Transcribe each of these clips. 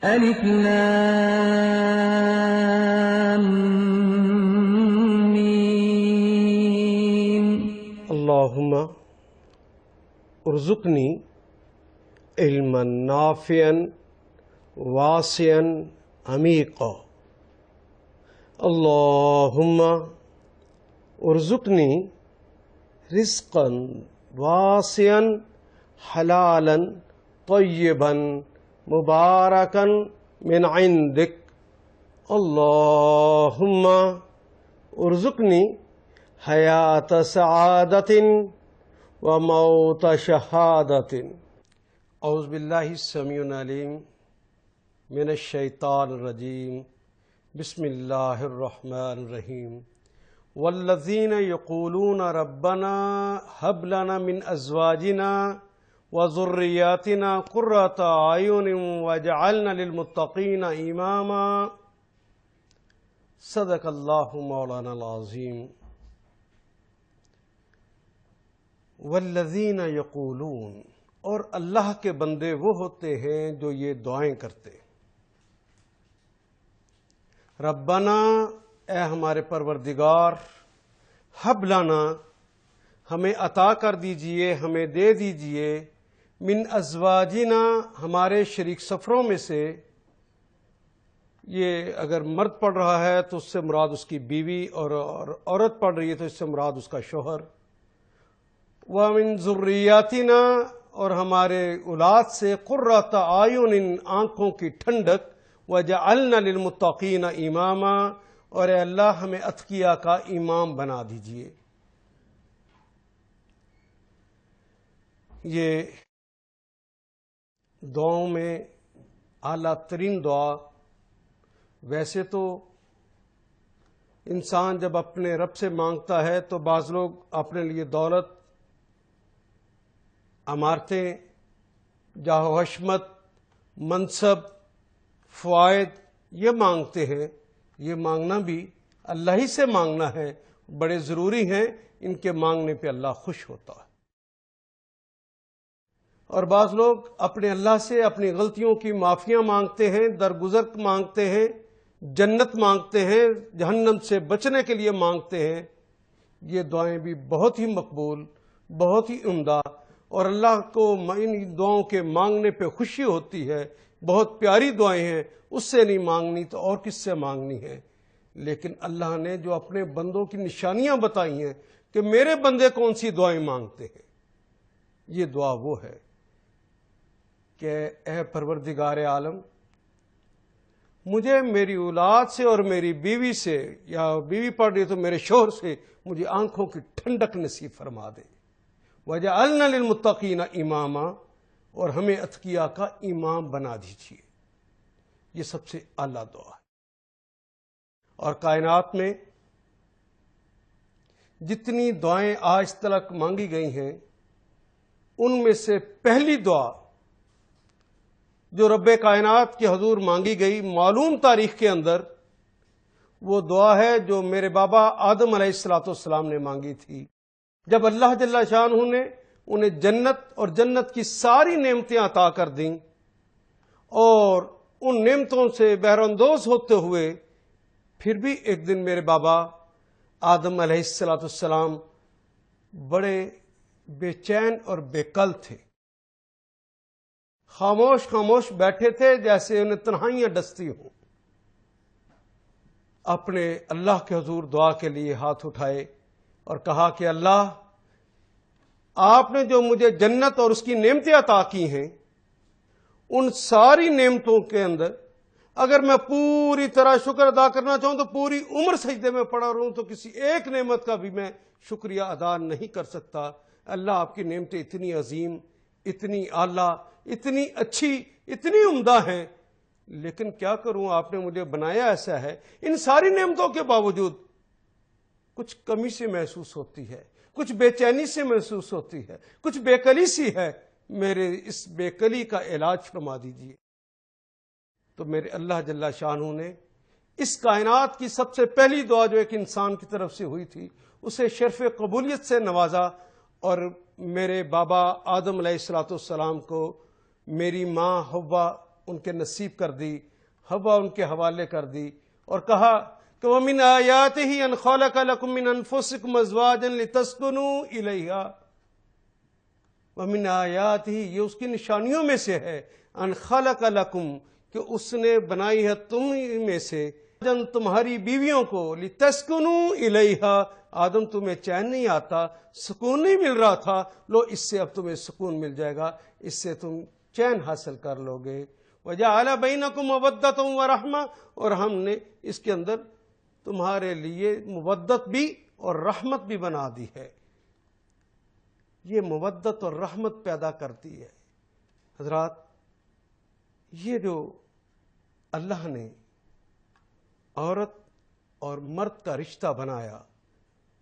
الف لام میم اللہم ارزقنی علما نافعا واسعا عمیقا. اللہم ارزقنی رزقا واسعا حلالا طیبا مبارکا من عندک. اللہم ارزقنی حیات سعادت وموت شہادت. اعوذ باللہ السمیع العلیم من الشیطان الرجیم. بسم اللہ الرحمن الرحیم. والذین یقولون ربنا هب لنا من ازواجنا وذریاتنا قرۃ اعین واجعلنا للمتقین اماما. صدق اللہ مولانا العظیم. والذین یقولون، اور اللہ کے بندے وہ ہوتے ہیں جو یہ دعائیں کرتے ہیں. ربنا، اے ہمارے پروردگار، حب لنا، ہمیں عطا کر دیجئے، ہمیں دے دیجئے، من ازواجنا، ہمارے شریک سفروں میں سے. یہ اگر مرد پڑھ رہا ہے تو اس سے مراد اس کی بیوی، اور عورت پڑھ رہی ہے تو اس سے مراد اس کا شوہر. وَمِن ذُرِّيَّاتِنَا، اور ہمارے اولاد سے، قُرَّةَ أَعْيُنٍ، آنکھوں کی ٹھنڈک، وَجَعَلْنَا لِلْمُتَّقِينَ إِمَامًا، اور اے اللہ ہمیں اتقیاء کا امام بنا دیجئے. یہ دعاؤں میں اعلیٰ ترین دعا. ویسے تو انسان جب اپنے رب سے مانگتا ہے تو بعض لوگ اپنے لیے دولت، عمارتیں، جاہ و حشمت، منصب، فوائد یہ مانگتے ہیں. یہ مانگنا بھی اللہ ہی سے مانگنا ہے، بڑے ضروری ہیں. ان کے مانگنے پہ اللہ خوش ہوتا ہے. اور بعض لوگ اپنے اللہ سے اپنی غلطیوں کی معافیاں مانگتے ہیں، درگزر مانگتے ہیں، جنت مانگتے ہیں، جہنم سے بچنے کے لیے مانگتے ہیں. یہ دعائیں بھی بہت ہی مقبول، بہت ہی عمدہ، اور اللہ کو ان دعاؤں کے مانگنے پہ خوشی ہوتی ہے. بہت پیاری دعائیں ہیں، اس سے نہیں مانگنی تو اور کس سے مانگنی ہے. لیکن اللہ نے جو اپنے بندوں کی نشانیاں بتائی ہیں کہ میرے بندے کون سی دعائیں مانگتے ہیں، یہ دعا وہ ہے کہ اے پروردگار عالم، مجھے میری اولاد سے اور میری بیوی سے، یا بیوی پڑھ رہی تو میرے شوہر سے، مجھے آنکھوں کی ٹھنڈک نصیب فرما دے. وَجَعَلْنَا لِلْمُتَّقِينَ إِمَامًا، اور ہمیں اتقیاء کا امام بنا دیجیے. یہ سب سے اعلیٰ دعا ہے. اور کائنات میں جتنی دعائیں آج تک مانگی گئی ہیں، ان میں سے پہلی دعا جو رب کائنات کے حضور مانگی گئی معلوم تاریخ کے اندر، وہ دعا ہے جو میرے بابا آدم علیہ السلام نے مانگی تھی. جب اللہ جل شانہ نے انہیں جنت اور جنت کی ساری نعمتیں عطا کر دیں، اور ان نعمتوں سے بہراندوز ہوتے ہوئے پھر بھی ایک دن میرے بابا آدم علیہ السلام بڑے بے چین اور بے قل تھے. خاموش خاموش بیٹھے تھے جیسے انہیں تنہائیاں ڈستی ہوں. اپنے اللہ کے حضور دعا کے لیے ہاتھ اٹھائے اور کہا کہ اللہ، آپ نے جو مجھے جنت اور اس کی نعمتیں عطا کی ہیں، ان ساری نعمتوں کے اندر اگر میں پوری طرح شکر ادا کرنا چاہوں تو پوری عمر سجدے میں پڑا رہوں تو کسی ایک نعمت کا بھی میں شکریہ ادا نہیں کر سکتا. اللہ، آپ کی نعمتیں اتنی عظیم، اتنی اعلیٰ، اتنی اچھی، اتنی عمدہ ہیں، لیکن کیا کروں، آپ نے مجھے بنایا ایسا ہے. ان ساری نعمتوں کے باوجود کچھ کمی سی محسوس ہوتی ہے، کچھ بے چینی سے محسوس ہوتی ہے، کچھ بے قلی سی ہے. میرے اس بے قلی کا علاج فرما دیجیے. تو میرے اللہ جل شانہ نے اس کائنات کی سب سے پہلی دعا جو ایک انسان کی طرف سے ہوئی تھی، اسے شرف قبولیت سے نوازا، اور میرے بابا آدم علیہ السلام کو میری ماں حوا ان کے نصیب کر دی، ہوا ان کے حوالے کر دی، اور کہا کہ وَمِنْ آيَاتِهِ أَنْ خَلَقَ لَكُم مِّنْ أَنفُسِكُمْ أَزْوَاجًا لِتَسْكُنُوا إِلَيْهَا۔ وَمِنْ آيَاتِهِ، یہ اس کی نشانیوں میں سے ہے، أَنْ خَلَقَ لَكُم، کہ اس نے بنائی ہے تم میں سے، جن تمہاری بیویوں کو، لِتَسْكُنُوا إِلَيْهَا، آدم تمہیں چین نہیں آتا، سکون نہیں مل رہا تھا، لو اس سے اب تمہیں سکون مل جائے گا، اس سے تم چین حاصل کر لو گے۔ وَجَعَلَ بَيْنَكُمْ مَوَدَّةً وَرَحْمَةً، اور ہم نے اس کے اندر تمہارے لیے مودت بھی اور رحمت بھی بنا دی ہے۔ یہ مودت اور رحمت پیدا کرتی ہے۔ حضرات، یہ جو اللہ نے عورت اور مرد کا رشتہ بنایا،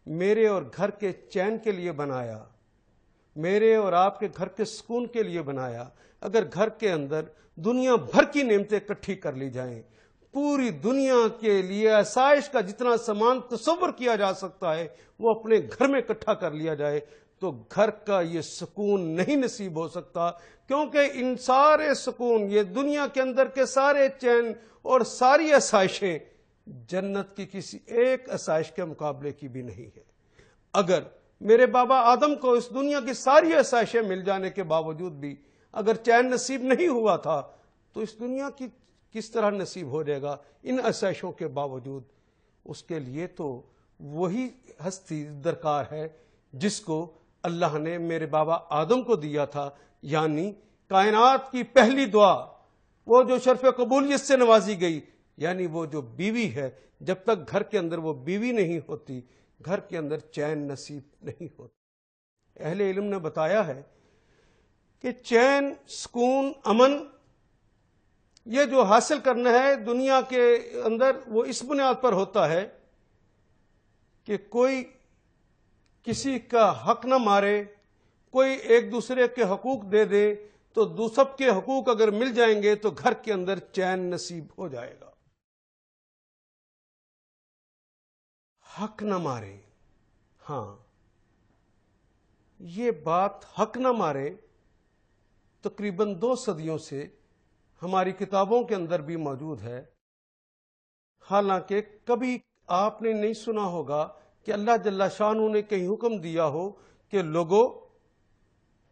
میرے اور گھر کے چین کے لیے بنایا، میرے اور آپ کے گھر کے سکون کے لیے بنایا، اگر گھر کے اندر دنیا بھر کی نعمتیں اکٹھی کر لی جائیں، پوری دنیا کے لیے آسائش کا جتنا سامان تصور کیا جا سکتا ہے وہ اپنے گھر میں اکٹھا کر لیا جائے، تو گھر کا یہ سکون نہیں نصیب ہو سکتا، کیونکہ ان سارے سکون، یہ دنیا کے اندر کے سارے چین اور ساری آسائشیں جنت کی کسی ایک آسائش کے مقابلے کی بھی نہیں ہے۔ اگر میرے بابا آدم کو اس دنیا کی ساری آسائشیں مل جانے کے باوجود بھی اگر چین نصیب نہیں ہوا تھا، تو اس دنیا کی کس طرح نصیب ہو جائے گا ان آسائشوں کے باوجود؟ اس کے لیے تو وہی ہستی درکار ہے جس کو اللہ نے میرے بابا آدم کو دیا تھا، یعنی کائنات کی پہلی دعا، وہ جو شرف قبولیت سے نوازی گئی، یعنی وہ جو بیوی ہے۔ جب تک گھر کے اندر وہ بیوی نہیں ہوتی، گھر کے اندر چین نصیب نہیں ہوتا۔ اہل علم نے بتایا ہے کہ چین، سکون، امن، یہ جو حاصل کرنا ہے دنیا کے اندر، وہ اس بنیاد پر ہوتا ہے کہ کوئی کسی کا حق نہ مارے، کوئی ایک دوسرے کے حقوق دے دے، تو سب کے حقوق اگر مل جائیں گے تو گھر کے اندر چین نصیب ہو جائے گا۔ حق نہ مارے، ہاں، یہ بات حق نہ مارے تقریباً 2 صدیوں سے ہماری کتابوں کے اندر بھی موجود ہے، حالانکہ کبھی آپ نے نہیں سنا ہوگا کہ اللہ جل شانہ نے کہیں حکم دیا ہو کہ لوگوں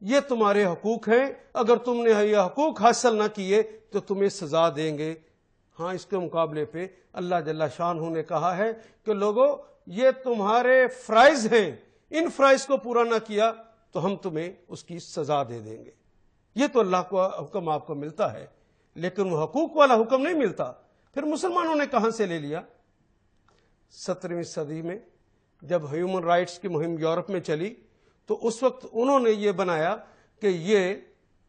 یہ تمہارے حقوق ہیں، اگر تم نے یہ حقوق حاصل نہ کیے تو تمہیں سزا دیں گے۔ ہاں، اس کے مقابلے پہ اللہ جل شانہ نے کہا ہے کہ لوگوں یہ تمہارے فرائض ہیں، ان فرائض کو پورا نہ کیا تو ہم تمہیں اس کی سزا دے دیں گے۔ یہ تو اللہ کا حکم آپ کو ملتا ہے، لیکن وہ حقوق والا حکم نہیں ملتا۔ پھر مسلمانوں نے کہاں سے لے لیا؟ 17ویں صدی میں جب ہیومن رائٹس کی مہم یورپ میں چلی تو اس وقت انہوں نے یہ بنایا کہ یہ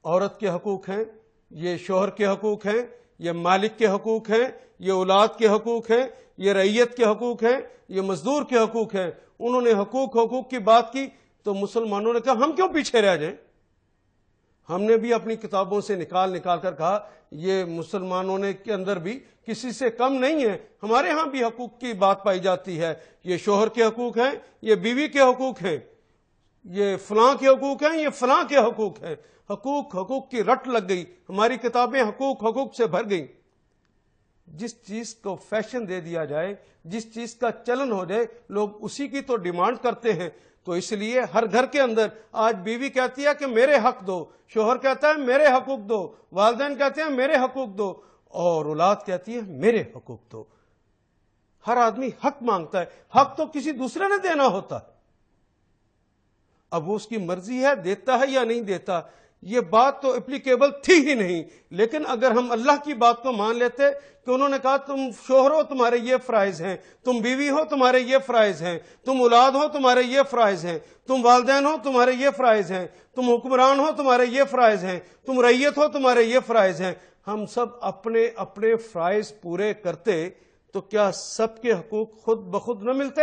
عورت کے حقوق ہیں، یہ شوہر کے حقوق ہیں، یہ مالک کے حقوق ہیں، یہ اولاد کے حقوق ہیں، یہ رعیت کے حقوق ہیں، یہ مزدور کے حقوق ہیں۔ انہوں نے حقوق کی بات کی تو مسلمانوں نے کہا ہم کیوں پیچھے رہ جائیں؟ ہم نے بھی اپنی کتابوں سے نکال کر کہا یہ مسلمانوں نے کے اندر بھی کسی سے کم نہیں ہے، ہمارے ہاں بھی حقوق کی بات پائی جاتی ہے۔ یہ شوہر کے حقوق ہیں، یہ بیوی کے حقوق ہیں، یہ فلاں کے حقوق ہیں، یہ فلاں کے حقوق ہیں۔ حقوق کی رٹ لگ گئی، ہماری کتابیں حقوق سے بھر گئیں۔ جس چیز کو فیشن دے دیا جائے، جس چیز کا چلن ہو جائے، لوگ اسی کی تو ڈیمانڈ کرتے ہیں۔ تو اس لیے ہر گھر کے اندر آج بیوی کہتی ہے کہ میرے حق دو، شوہر کہتا ہے میرے حقوق دو، والدین کہتے ہیں میرے حقوق دو، اور اولاد کہتی ہے میرے حقوق دو۔ ہر آدمی حق مانگتا ہے، حق تو کسی دوسرے نے دینا ہوتا ہے۔ اب وہ اس کی مرضی ہے دیتا ہے یا نہیں دیتا، یہ بات تو اپلیکیبل تھی ہی نہیں۔ لیکن اگر ہم اللہ کی بات کو مان لیتے کہ انہوں نے کہا تم شوہر ہو تمہارے یہ فرائض ہیں، تم بیوی ہو تمہارے یہ فرائض ہیں، تم اولاد ہو تمہارے یہ فرائض ہیں، تم والدین ہو تمہارے یہ فرائض ہیں، تم حکمران ہو تمہارے یہ فرائض ہیں، تم رعیت ہو تمہارے یہ فرائض ہیں، ہم سب اپنے اپنے فرائض پورے کرتے تو کیا سب کے حقوق خود بخود نہ ملتے؟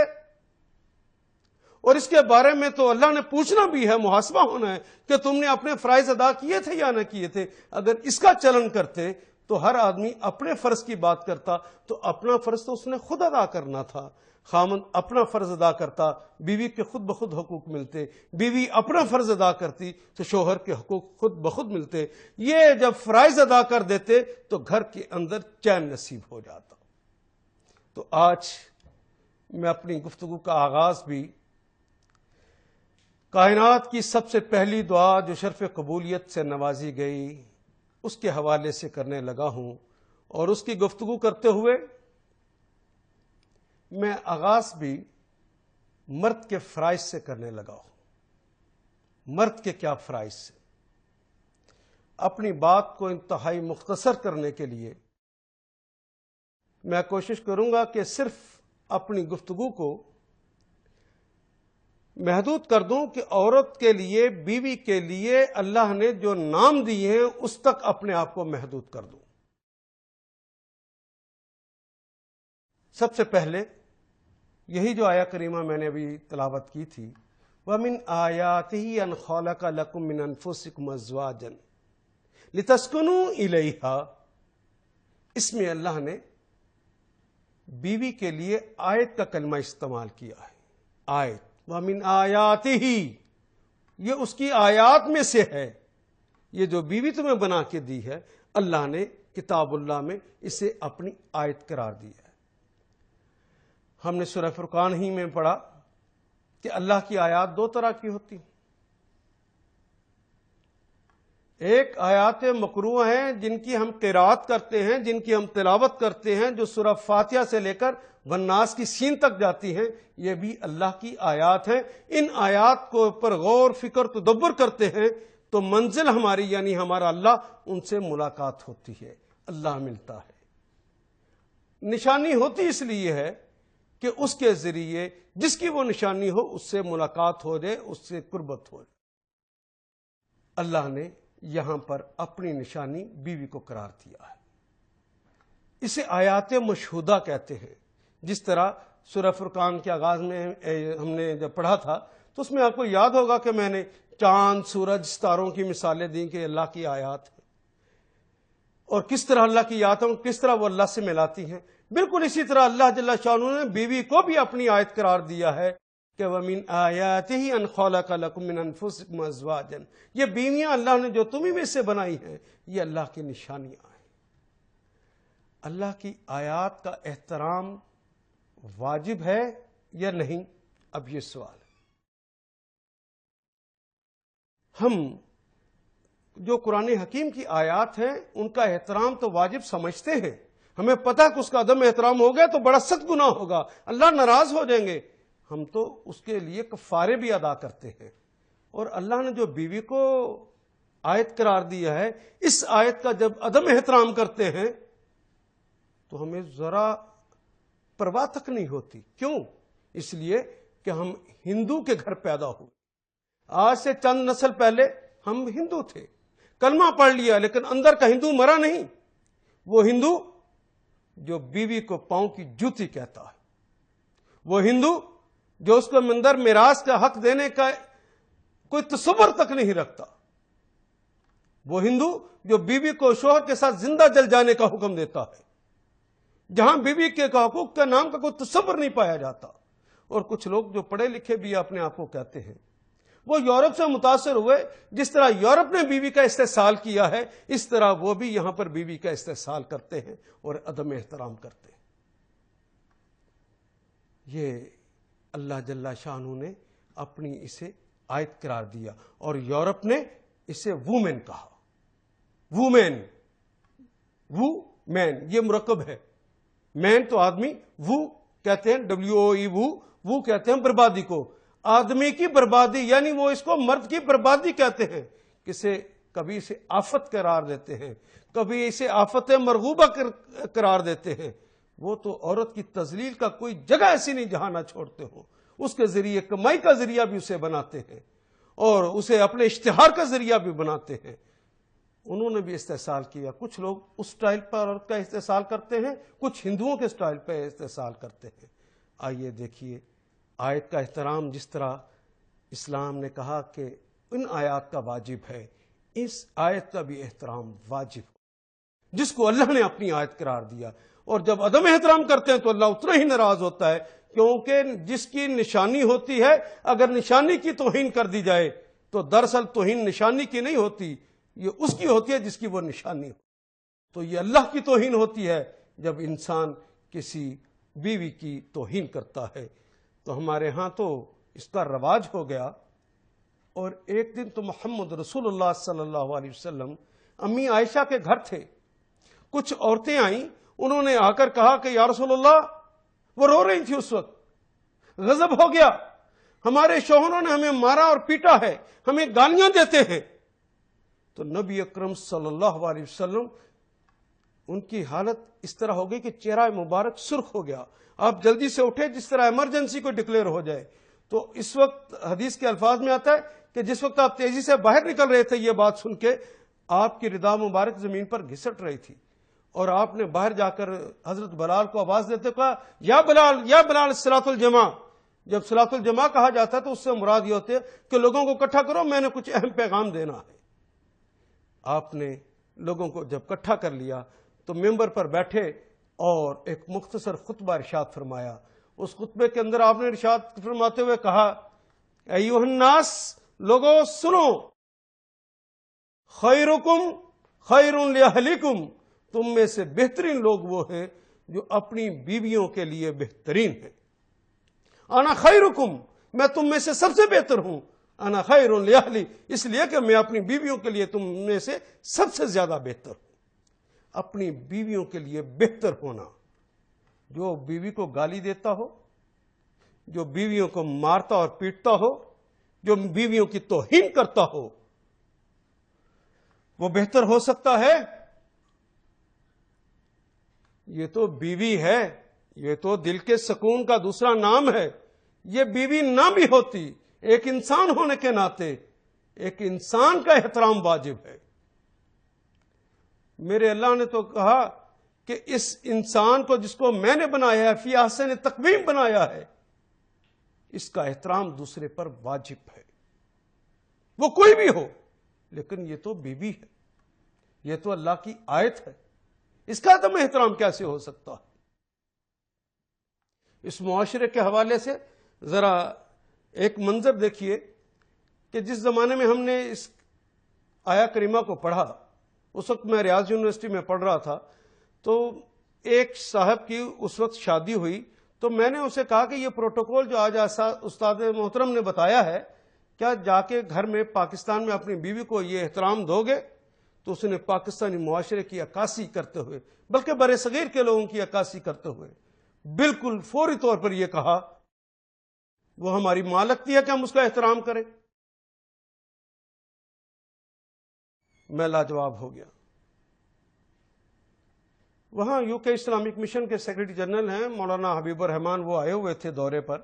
اور اس کے بارے میں تو اللہ نے پوچھنا بھی ہے، محاسبہ ہونا ہے کہ تم نے اپنے فرائض ادا کیے تھے یا نہ کیے تھے۔ اگر اس کا چلن کرتے تو ہر آدمی اپنے فرض کی بات کرتا، تو اپنا فرض تو اس نے خود ادا کرنا تھا۔ خامند اپنا فرض ادا کرتا بیوی کے خود بخود حقوق ملتے، بیوی اپنا فرض ادا کرتی تو شوہر کے حقوق خود بخود ملتے۔ یہ جب فرائض ادا کر دیتے تو گھر کے اندر چین نصیب ہو جاتا۔ تو آج میں اپنی گفتگو کا آغاز بھی کائنات کی سب سے پہلی دعا جو شرف قبولیت سے نوازی گئی اس کے حوالے سے کرنے لگا ہوں، اور اس کی گفتگو کرتے ہوئے میں آغاز بھی مرد کے فرائض سے کرنے لگا ہوں۔ مرد کے کیا فرائض سے؟ اپنی بات کو انتہائی مختصر کرنے کے لیے میں کوشش کروں گا کہ صرف اپنی گفتگو کو محدود کر دوں کہ عورت کے لیے، بیوی کے لیے اللہ نے جو نام دیے ہیں اس تک اپنے آپ کو محدود کر دوں۔ سب سے پہلے یہی جو آیہ کریمہ میں نے ابھی تلاوت کی تھی، وَمِنْ آيَاتِهِ أَنْ خَلَقَ لَكُم مِّنْ أَنفُسِكُمْ أَزْوَاجًا لِتَسْكُنُوا إِلَيْهَا، اس میں اللہ نے بیوی کے لیے آیت کا کلمہ استعمال کیا ہے۔ آیت، وَمِنْ آيَاتِهِ، یہ اس کی آیات میں سے ہے۔ یہ جو بیوی تمہیں بنا کے دی ہے، اللہ نے کتاب اللہ میں اسے اپنی آیت قرار دیا ہے۔ ہم نے سورہ فرقان ہی میں پڑھا کہ اللہ کی آیات دو طرح کی ہوتی ہیں۔ ایک آیات مقروءہ ہیں جن کی ہم قرات کرتے ہیں، جن کی ہم تلاوت کرتے ہیں، جو سورہ فاتحہ سے لے کر والناس کی سین تک جاتی ہیں، یہ بھی اللہ کی آیات ہیں۔ ان آیات کو پر غور فکر تدبر کرتے ہیں تو منزل ہماری یعنی ہمارا اللہ، ان سے ملاقات ہوتی ہے، اللہ ملتا ہے۔ نشانی ہوتی اس لیے ہے کہ اس کے ذریعے جس کی وہ نشانی ہو اس سے ملاقات ہو جائے، اس سے قربت ہو جائے۔ اللہ نے یہاں پر اپنی نشانی بیوی کو قرار دیا ہے۔ اسے آیات مشہودہ کہتے ہیں۔ جس طرح سورہ فرقان کے آغاز میں ہم نے جب پڑھا تھا تو اس میں آپ کو یاد ہوگا کہ میں نے چاند، سورج، ستاروں کی مثالیں دیں کہ اللہ کی آیات ہیں، اور کس طرح اللہ کی آیاتوں کس طرح وہ اللہ سے ملاتی ہیں۔ بالکل اسی طرح اللہ جل شانہ نے بیوی کو بھی اپنی آیت قرار دیا ہے کہ وَمِنْ آيَاتِهِ أَنْ خَلَقَ لَكُم مِّنْ أَنفُسِكُمْ أَزْوَاجًا، یہ بیویاں اللہ نے جو تمہیں میں سے بنائی ہیں یہ اللہ کی نشانیاں ہیں۔ اللہ کی آیات کا احترام واجب ہے یا نہیں؟ اب یہ سوال ہے۔ ہم جو قرآن حکیم کی آیات ہیں ان کا احترام تو واجب سمجھتے ہیں، ہمیں پتہ کہ اس کا عدم احترام ہو گیا تو بڑا سخت گناہ ہوگا، اللہ ناراض ہو جائیں گے۔ ہم تو اس کے لیے کفارے بھی ادا کرتے ہیں، اور اللہ نے جو بیوی کو آیت قرار دیا ہے، اس آیت کا جب عدم احترام کرتے ہیں تو ہمیں ذرا پرواہ تک نہیں ہوتی۔ کیوں؟ اس لیے کہ ہم ہندو کے گھر پیدا ہوئے۔ آج سے چند نسل پہلے ہم ہندو تھے، کلمہ پڑھ لیا لیکن اندر کا ہندو مرا نہیں۔ وہ ہندو جو بیوی کو پاؤں کی جوتی کہتا ہے، وہ ہندو جو اس کو مندر میراث کا حق دینے کا کوئی تصور تک نہیں رکھتا، وہ ہندو جو بیوی کو شوہر کے ساتھ زندہ جل جانے کا حکم دیتا ہے، جہاں بیوی کے حقوق کا نام کا کوئی تصور نہیں پایا جاتا۔ اور کچھ لوگ جو پڑھے لکھے بھی اپنے آپ کو کہتے ہیں، وہ یورپ سے متاثر ہوئے، جس طرح یورپ نے بیوی کا استحصال کیا ہے اس طرح وہ بھی یہاں پر بیوی کا استحصال کرتے ہیں اور عدم احترام کرتے ہیں۔ یہ اللہ جل شانہ نے اپنی اسے آیت قرار دیا، اور یورپ نے اسے وومن کہا۔ وومین، وو مین، یہ مرکب ہے۔ مین تو آدمی، وو کہتے ہیں WOE، وو کہتے ہیں بربادی کو، آدمی کی بربادی، یعنی وہ اس کو مرد کی بربادی کہتے ہیں۔ کبھی اسے آفت قرار دیتے ہیں، کبھی اسے آفت مرغوبہ قرار دیتے ہیں۔ وہ تو عورت کی تذلیل کا کوئی جگہ ایسی نہیں جہاں نہ چھوڑتے ہوں، اس کے ذریعے کمائی کا ذریعہ بھی اسے بناتے ہیں، اور اسے اپنے اشتہار کا ذریعہ بھی بناتے ہیں۔ انہوں نے بھی استحصال کیا۔ کچھ لوگ اس سٹائل پر عورت کا استحصال کرتے ہیں، کچھ ہندوؤں کے سٹائل پہ استحصال کرتے ہیں۔ آئیے دیکھیے آیت کا احترام، جس طرح اسلام نے کہا کہ ان آیات کا واجب ہے، اس آیت کا بھی احترام واجب جس کو اللہ نے اپنی آیت قرار دیا۔ اور جب عدم احترام کرتے ہیں تو اللہ اتنا ہی ناراض ہوتا ہے کیونکہ جس کی نشانی ہوتی ہے، اگر نشانی کی توہین کر دی جائے تو دراصل توہین نشانی کی نہیں ہوتی، یہ اس کی ہوتی ہے جس کی وہ نشانی ہو۔ تو یہ اللہ کی توہین ہوتی ہے جب انسان کسی بیوی کی توہین کرتا ہے۔ تو ہمارے ہاں تو اس کا رواج ہو گیا، اور ایک دن تو محمد رسول اللہ صلی اللہ علیہ وسلم امی عائشہ کے گھر تھے، کچھ عورتیں آئیں، انہوں نے آ کر کہا کہ یا رسول اللہ، وہ رو رہی تھی اس وقت، غضب ہو گیا، ہمارے شوہروں نے ہمیں مارا اور پیٹا ہے، ہمیں گالیاں دیتے ہیں۔ تو نبی اکرم صلی اللہ علیہ وسلم، ان کی حالت اس طرح ہو گئی کہ چہرہ مبارک سرخ ہو گیا، آپ جلدی سے اٹھے جس طرح ایمرجنسی کو ڈکلیئر ہو جائے۔ تو اس وقت حدیث کے الفاظ میں آتا ہے کہ جس وقت آپ تیزی سے باہر نکل رہے تھے، یہ بات سن کے آپ کی ردا مبارک زمین پر گھسٹ رہی تھی، اور آپ نے باہر جا کر حضرت بلال کو آواز دیتے کہا یا بلال، یا بلال، صلاۃ الجماع۔ جب صلاۃ الجماع کہا جاتا ہے تو اس سے مراد یہ ہوتے ہے کہ لوگوں کو اکٹھا کرو، میں نے کچھ اہم پیغام دینا ہے۔ آپ نے لوگوں کو جب اکٹھا کر لیا تو ممبر پر بیٹھے اور ایک مختصر خطبہ ارشاد فرمایا۔ اس خطبے کے اندر آپ نے ارشاد فرماتے ہوئے کہا، ایھا الناس، لوگوں سنو، خیرکم خیر لاہلکم، تم میں سے بہترین لوگ وہ ہیں جو اپنی بیویوں کے لیے بہترین ہیں۔ انا خیرکم، میں تم میں سے سب سے بہتر ہوں، انا خیر لاہلی، اس لیے کہ میں اپنی بیویوں کے لیے تم میں سے سب سے زیادہ بہتر ہوں۔ اپنی بیویوں کے لیے بہتر ہونا، جو بیوی کو گالی دیتا ہو، جو بیویوں کو مارتا اور پیٹتا ہو، جو بیویوں کی توہین کرتا ہو، وہ بہتر ہو سکتا ہے؟ یہ تو بیوی ہے، یہ تو دل کے سکون کا دوسرا نام ہے۔ یہ بیوی نہ بھی ہوتی، ایک انسان ہونے کے ناطے ایک انسان کا احترام واجب ہے۔ میرے اللہ نے تو کہا کہ اس انسان کو جس کو میں نے بنایا ہے، فی احسن تقویم بنایا ہے، اس کا احترام دوسرے پر واجب ہے، وہ کوئی بھی ہو، لیکن یہ تو بیوی ہے، یہ تو اللہ کی آیت ہے، اس کا عدم احترام کیسے ہو سکتا ہے؟ اس معاشرے کے حوالے سے ذرا ایک منظر دیکھیے کہ جس زمانے میں ہم نے اس آیا کریمہ کو پڑھا، اس وقت میں ریاض یونیورسٹی میں پڑھ رہا تھا، تو ایک صاحب کی اس وقت شادی ہوئی، تو میں نے اسے کہا کہ یہ پروٹوکول جو آج استاد محترم نے بتایا ہے، کیا جا کے گھر میں پاکستان میں اپنی بیوی کو یہ احترام دو گے؟ تو اس نے پاکستانی معاشرے کی عکاسی کرتے ہوئے، بلکہ بر صغیر کے لوگوں کی عکاسی کرتے ہوئے بالکل فوری طور پر یہ کہا، وہ ہماری ماں لگتی ہے کہ ہم اس کا احترام کریں؟ میں لاجواب ہو گیا۔ وہاں یو کے اسلامک مشن کے سیکرٹری جنرل ہیں مولانا حبیب الرحمان، وہ آئے ہوئے تھے دورے پر،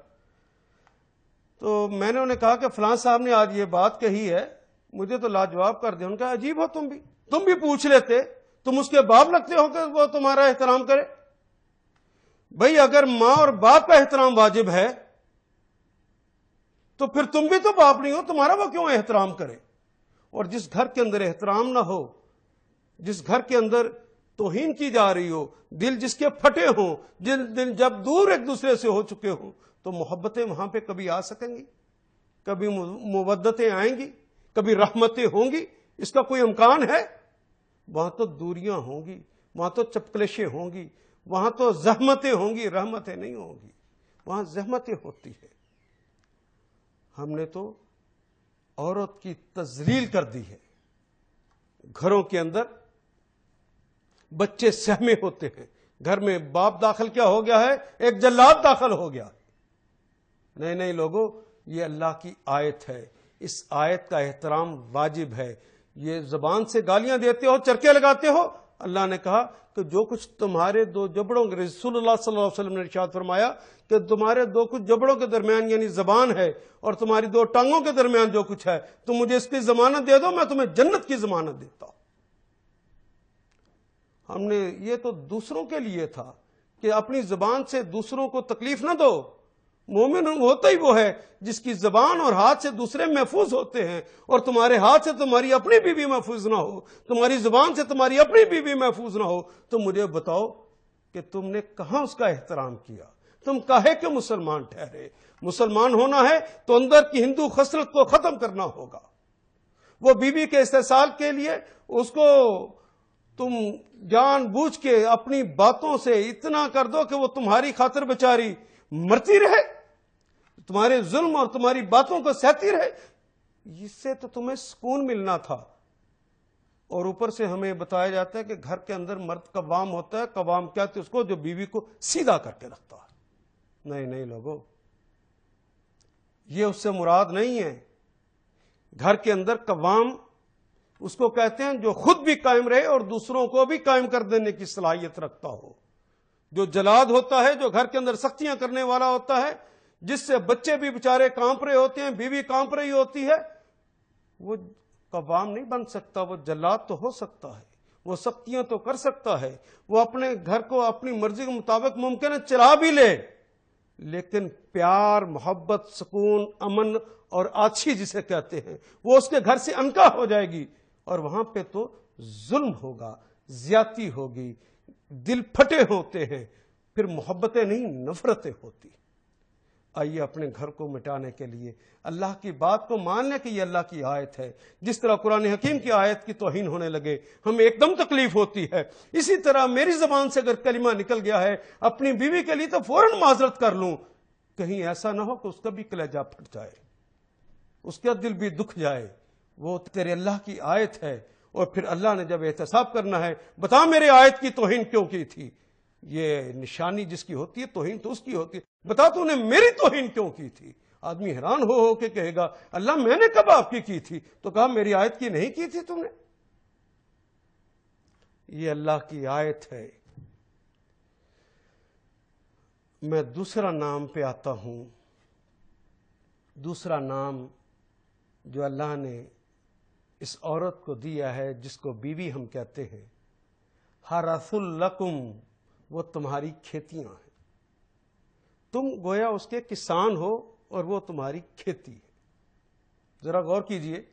تو میں نے انہیں کہا کہ فلاں صاحب نے آج یہ بات کہی ہے، مجھے تو لاجواب کر دیا۔ ان کا عجیب ہو، تم بھی پوچھ لیتے، تم اس کے باپ لگتے ہو کہ وہ تمہارا احترام کرے؟ بھئی اگر ماں اور باپ کا احترام واجب ہے تو پھر تم بھی تو باپ نہیں ہو، تمہارا وہ کیوں احترام کرے؟ اور جس گھر کے اندر احترام نہ ہو، جس گھر کے اندر توہین کی جا رہی ہو، دل جس کے پھٹے ہوں، دل جب دور ایک دوسرے سے ہو چکے ہوں، تو محبتیں وہاں پہ کبھی آ سکیں گی؟ کبھی مودتیں آئیں گی؟ کبھی رحمتیں ہوں گی؟ اس کا کوئی امکان ہے؟ وہاں تو دوریاں ہوں گی، وہاں تو چپکلشیں ہوں گی، وہاں تو زحمتیں ہوں گی، رحمتیں نہیں ہوں گی، وہاں زحمتیں ہوتی ہیں۔ ہم نے تو عورت کی تذلیل کر دی ہے۔ گھروں کے اندر بچے سہمے ہوتے ہیں، گھر میں باپ داخل کیا ہو گیا ہے؟ ایک جلاد داخل ہو گیا۔ نہیں لوگوں، یہ اللہ کی آیت ہے، اس آیت کا احترام واجب ہے۔ یہ زبان سے گالیاں دیتے ہو، چرکے لگاتے ہو، اللہ نے کہا کہ جو کچھ تمہارے دو جبڑوں کے، رسول اللہ صلی اللہ علیہ وسلم نے ارشاد فرمایا کہ تمہارے دو کچھ جبڑوں کے درمیان یعنی زبان ہے، اور تمہاری دو ٹانگوں کے درمیان جو کچھ ہے، تم مجھے اس کی ضمانت دے دو، میں تمہیں جنت کی ضمانت دیتا ہوں۔ ہم نے یہ تو دوسروں کے لیے تھا کہ اپنی زبان سے دوسروں کو تکلیف نہ دو۔ مومن ہوتا ہی وہ ہے جس کی زبان اور ہاتھ سے دوسرے محفوظ ہوتے ہیں، اور تمہارے ہاتھ سے تمہاری اپنی بیوی محفوظ نہ ہو، تمہاری زبان سے تمہاری اپنی بیوی محفوظ نہ ہو، تو مجھے بتاؤ کہ تم نے کہاں اس کا احترام کیا، تم کاہے کہ مسلمان ٹھہرے؟ مسلمان ہونا ہے تو اندر کی ہندو خصلت کو ختم کرنا ہوگا۔ وہ بیوی کے استحصال کے لیے اس کو تم جان بوجھ کے اپنی باتوں سے اتنا کر دو کہ وہ تمہاری خاطر بیچاری مرتی رہے، تمہارے ظلم اور تمہاری باتوں کو سہتی رہے۔ اس سے تو تمہیں سکون ملنا تھا۔ اور اوپر سے ہمیں بتایا جاتا ہے کہ گھر کے اندر مرد قوام ہوتا ہے۔ قوام کیا تھا؟ اس کو جو بیوی کو سیدھا کر کے رکھتا ہے۔ نہیں لوگوں، یہ اس سے مراد نہیں ہے۔ گھر کے اندر قوام اس کو کہتے ہیں جو خود بھی قائم رہے اور دوسروں کو بھی قائم کر دینے کی صلاحیت رکھتا ہو۔ جو جلاد ہوتا ہے، جو گھر کے اندر سختیاں کرنے والا ہوتا ہے، جس سے بچے بھی بیچارے کانپ رہے ہوتے ہیں، بیوی کانپ رہی ہوتی ہے، وہ قوام نہیں بن سکتا۔ وہ جلاد تو ہو سکتا ہے، وہ سختیاں تو کر سکتا ہے، وہ اپنے گھر کو اپنی مرضی کے مطابق ممکن ہے چلا بھی لے، لیکن پیار، محبت، سکون، امن اور آچھی جسے کہتے ہیں، وہ اس کے گھر سے عنقا ہو جائے گی۔ اور وہاں پہ تو ظلم ہوگا، زیادتی ہوگی، دل پھٹے ہوتے ہیں، پھر محبتیں نہیں نفرتیں ہوتی۔ آئیے اپنے گھر کو مٹانے کے لیے اللہ کی بات کو مان لیں کہ یہ اللہ کی آیت ہے۔ جس طرح قرآن حکیم کی آیت کی توہین ہونے لگے ہمیں ایک دم تکلیف ہوتی ہے، اسی طرح میری زبان سے اگر کلمہ نکل گیا ہے اپنی بیوی کے لیے تو فوراً معذرت کر لوں، کہیں ایسا نہ ہو کہ اس کا بھی کلیجہ پھٹ جائے، اس کا دل بھی دکھ جائے۔ وہ تیرے اللہ کی آیت ہے، اور پھر اللہ نے جب احتساب کرنا ہے، بتا میرے آیت کی توہین کیوں کی تھی؟ یہ نشانی جس کی ہوتی ہے توہین تو اس کی ہوتی ہے، بتا تو نے میری توہین کیوں کی تھی؟ آدمی حیران ہو کے کہے گا اللہ میں نے کب آپ کی تھی؟ تو کہا میری آیت کی نہیں کی تھی تم نے۔ یہ اللہ کی آیت ہے۔ میں دوسرا نام پہ آتا ہوں۔ دوسرا نام جو اللہ نے اس عورت کو دیا ہے، جس کو بیوی ہم کہتے ہیں، حرث لکم، وہ تمہاری کھیتیاں ہیں۔ تم گویا اس کے کسان ہو اور وہ تمہاری کھیتی ہے۔ ذرا غور کیجئے،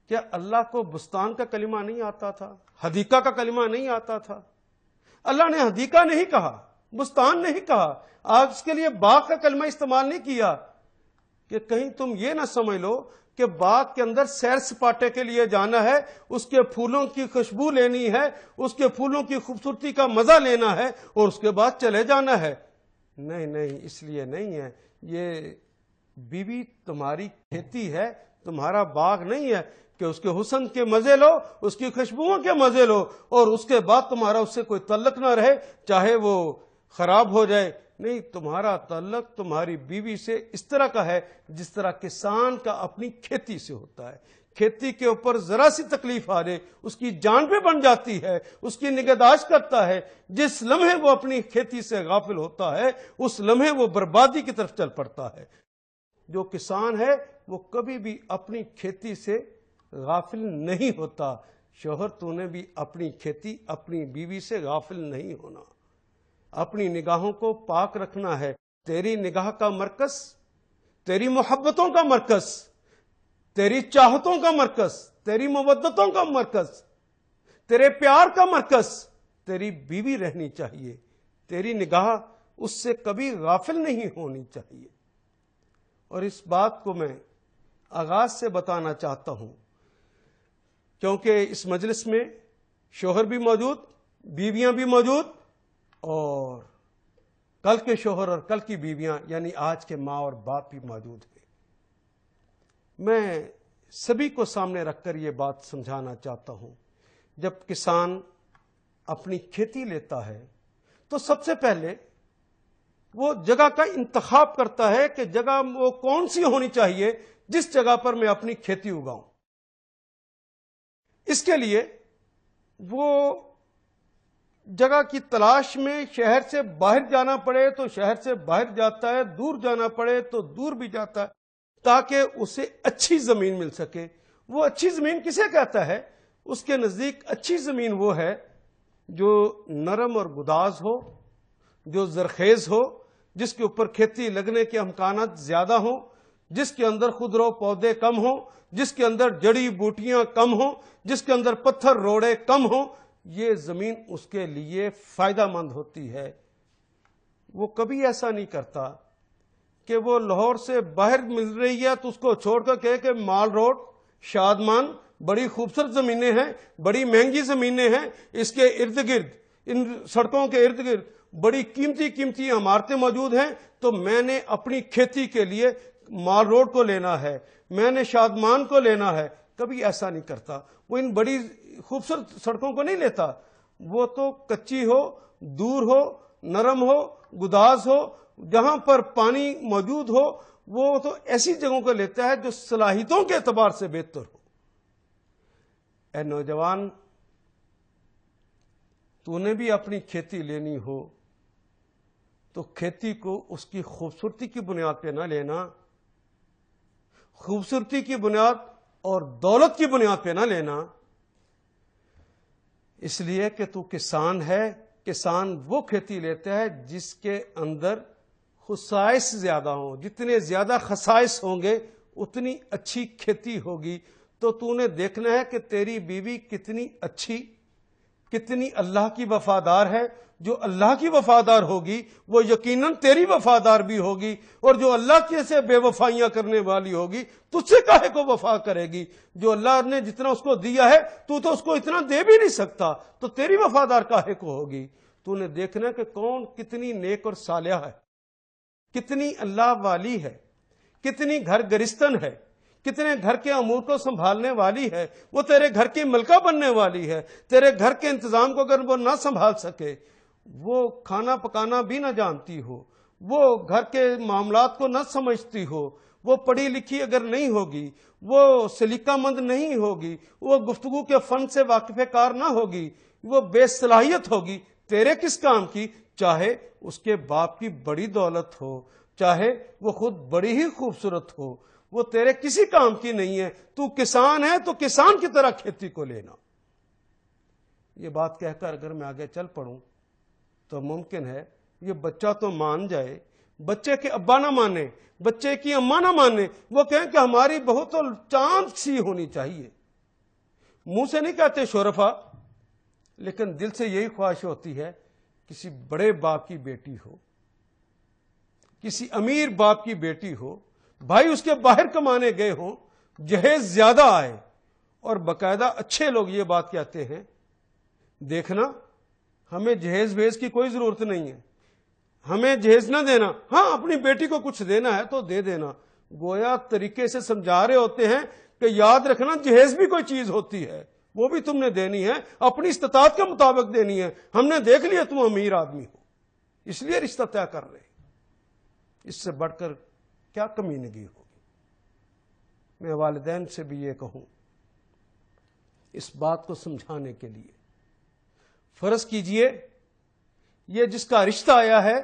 کیا اللہ کو بستان کا کلمہ نہیں آتا تھا؟ حدیقہ کا کلمہ نہیں آتا تھا؟ اللہ نے حدیقہ نہیں کہا، بستان نہیں کہا، آج اس کے لیے باغ کا کلمہ استعمال نہیں کیا کہ کہیں تم یہ نہ سمجھ لو کہ باغ کے اندر سیر سپاٹے کے لیے جانا ہے، اس کے پھولوں کی خوشبو لینی ہے، اس کے پھولوں کی خوبصورتی کا مزہ لینا ہے اور اس کے بعد چلے جانا ہے۔ نہیں، اس لیے نہیں ہے۔ یہ بیوی تمہاری کھیتی ہے، تمہارا باغ نہیں ہے کہ اس کے حسن کے مزے لو، اس کی خوشبوؤں کے مزے لو اور اس کے بعد تمہارا اس سے کوئی تعلق نہ رہے، چاہے وہ خراب ہو جائے۔ نہیں، تمہارا تعلق تمہاری بیوی سے اس طرح کا ہے جس طرح کسان کا اپنی کھیتی سے ہوتا ہے۔ کھیتی کے اوپر ذرا سی تکلیف آ جائے اس کی جان پہ بن جاتی ہے، اس کی نگہداشت کرتا ہے۔ جس لمحے وہ اپنی کھیتی سے غافل ہوتا ہے اس لمحے وہ بربادی کی طرف چل پڑتا ہے۔ جو کسان ہے وہ کبھی بھی اپنی کھیتی سے غافل نہیں ہوتا۔ شوہر تو نے بھی اپنی کھیتی، اپنی بیوی سے غافل نہیں ہونا، اپنی نگاہوں کو پاک رکھنا ہے۔ تیری نگاہ کا مرکز، تیری محبتوں کا مرکز، تیری چاہتوں کا مرکز، تیری مودتوں کا مرکز، تیرے پیار کا مرکز تیری بیوی رہنی چاہیے۔ تیری نگاہ اس سے کبھی غافل نہیں ہونی چاہیے۔ اور اس بات کو میں آغاز سے بتانا چاہتا ہوں کیونکہ اس مجلس میں شوہر بھی موجود، بیویاں بھی موجود، اور کل کے شوہر اور کل کی بیویاں یعنی آج کے ماں اور باپ بھی موجود ہیں۔ میں سبھی کو سامنے رکھ کر یہ بات سمجھانا چاہتا ہوں، جب کسان اپنی کھیتی لیتا ہے تو سب سے پہلے وہ جگہ کا انتخاب کرتا ہے کہ جگہ وہ کون سی ہونی چاہیے جس جگہ پر میں اپنی کھیتی اگاؤں۔ اس کے لیے وہ جگہ کی تلاش میں شہر سے باہر جانا پڑے تو شہر سے باہر جاتا ہے، دور جانا پڑے تو دور بھی جاتا ہے تاکہ اسے اچھی زمین مل سکے۔ وہ اچھی زمین کسے کہتا ہے؟ اس کے نزدیک اچھی زمین وہ ہے جو نرم اور گداز ہو، جو زرخیز ہو، جس کے اوپر کھیتی لگنے کے امکانات زیادہ ہوں، جس کے اندر خضرو پودے کم ہوں، جس کے اندر جڑی بوٹیاں کم ہوں، جس کے اندر پتھر روڑے کم ہوں۔ یہ زمین اس کے لیے فائدہ مند ہوتی ہے۔ وہ کبھی ایسا نہیں کرتا کہ وہ لاہور سے باہر مل رہی ہے تو اس کو چھوڑ کر کہے کہ مال روڈ، شادمان بڑی خوبصورت زمینیں ہیں، بڑی مہنگی زمینیں ہیں، اس کے ارد گرد، ان سڑکوں کے ارد گرد بڑی قیمتی قیمتی عمارتیں موجود ہیں، تو میں نے اپنی کھیتی کے لیے مال روڈ کو لینا ہے، میں نے شادمان کو لینا ہے۔ کبھی ایسا نہیں کرتا، وہ ان بڑی خوبصورت سڑکوں کو نہیں لیتا، وہ تو کچی ہو، دور ہو، نرم ہو، گداز ہو، جہاں پر پانی موجود ہو، وہ تو ایسی جگہوں کو لیتا ہے جو صلاحیتوں کے اعتبار سے بہتر ہو۔ اے نوجوان، تو نے بھی اپنی کھیتی لینی ہو تو کھیتی کو اس کی خوبصورتی کی بنیاد پہ نہ لینا، خوبصورتی کی بنیاد اور دولت کی بنیاد پہ نہ لینا، اس لیے کہ تو کسان ہے۔ کسان وہ کھیتی لیتا ہے جس کے اندر خصائص زیادہ ہوں، جتنے زیادہ خصائص ہوں گے اتنی اچھی کھیتی ہوگی۔ تو نے دیکھنا ہے کہ تیری بیوی کتنی اچھی، کتنی اللہ کی وفادار ہے۔ جو اللہ کی وفادار ہوگی وہ یقیناً تیری وفادار بھی ہوگی، اور جو اللہ کے سے بے وفائیاں کرنے والی ہوگی تجھ سے کاہے کو وفا کرے گی؟ جو اللہ نے جتنا اس کو دیا ہے تو اس کو اتنا دے بھی نہیں سکتا، تو تیری وفادار کاہے کو ہوگی؟ تو نے دیکھنا کہ کون کتنی نیک اور صالحہ ہے، کتنی اللہ والی ہے، کتنی گھر گرستن ہے، کتنے گھر کے امور کو سنبھالنے والی ہے۔ وہ تیرے گھر کی ملکہ بننے والی ہے۔ تیرے گھر کے انتظام کو اگر وہ نہ سنبھال سکے، وہ کھانا پکانا بھی نہ جانتی ہو، وہ گھر کے معاملات کو نہ سمجھتی ہو، وہ پڑھی لکھی اگر نہیں ہوگی، وہ سلیقہ مند نہیں ہوگی، وہ گفتگو کے فن سے واقف کار نہ ہوگی، وہ بے صلاحیت ہوگی، تیرے کس کام کی؟ چاہے اس کے باپ کی بڑی دولت ہو، چاہے وہ خود بڑی ہی خوبصورت ہو، وہ تیرے کسی کام کی نہیں ہے۔ تو کسان ہے تو کسان کی طرح کھیتی کو لینا۔ یہ بات کہہ کر اگر میں آگے چل پڑوں تو ممکن ہے یہ بچہ تو مان جائے، بچے کے ابا نہ مانے، بچے کی اماں نہ مانے، وہ کہیں کہ ہماری بہو تو چاند سی ہونی چاہیے۔ منہ سے نہیں کہتے شورفا، لیکن دل سے یہی خواہش ہوتی ہے کسی بڑے باپ کی بیٹی ہو، کسی امیر باپ کی بیٹی ہو، بھائی اس کے باہر کمانے گئے ہوں، جہیز زیادہ آئے، اور باقاعدہ اچھے لوگ یہ بات کہتے ہیں، دیکھنا ہمیں جہیز بھیز کی کوئی ضرورت نہیں ہے، ہمیں جہیز نہ دینا، ہاں اپنی بیٹی کو کچھ دینا ہے تو دے دینا۔ گویا طریقے سے سمجھا رہے ہوتے ہیں کہ یاد رکھنا جہیز بھی کوئی چیز ہوتی ہے، وہ بھی تم نے دینی ہے، اپنی استطاعت کے مطابق دینی ہے۔ ہم نے دیکھ لیا تم امیر آدمی ہو، اس لیے رشتہ طے کر رہے ہیں، اس سے بڑھ کر کیا کمینگی ہوگی؟ میں والدین سے بھی یہ کہوں اس بات کو سمجھانے کے لیے، فرض کیجئے یہ جس کا رشتہ آیا ہے،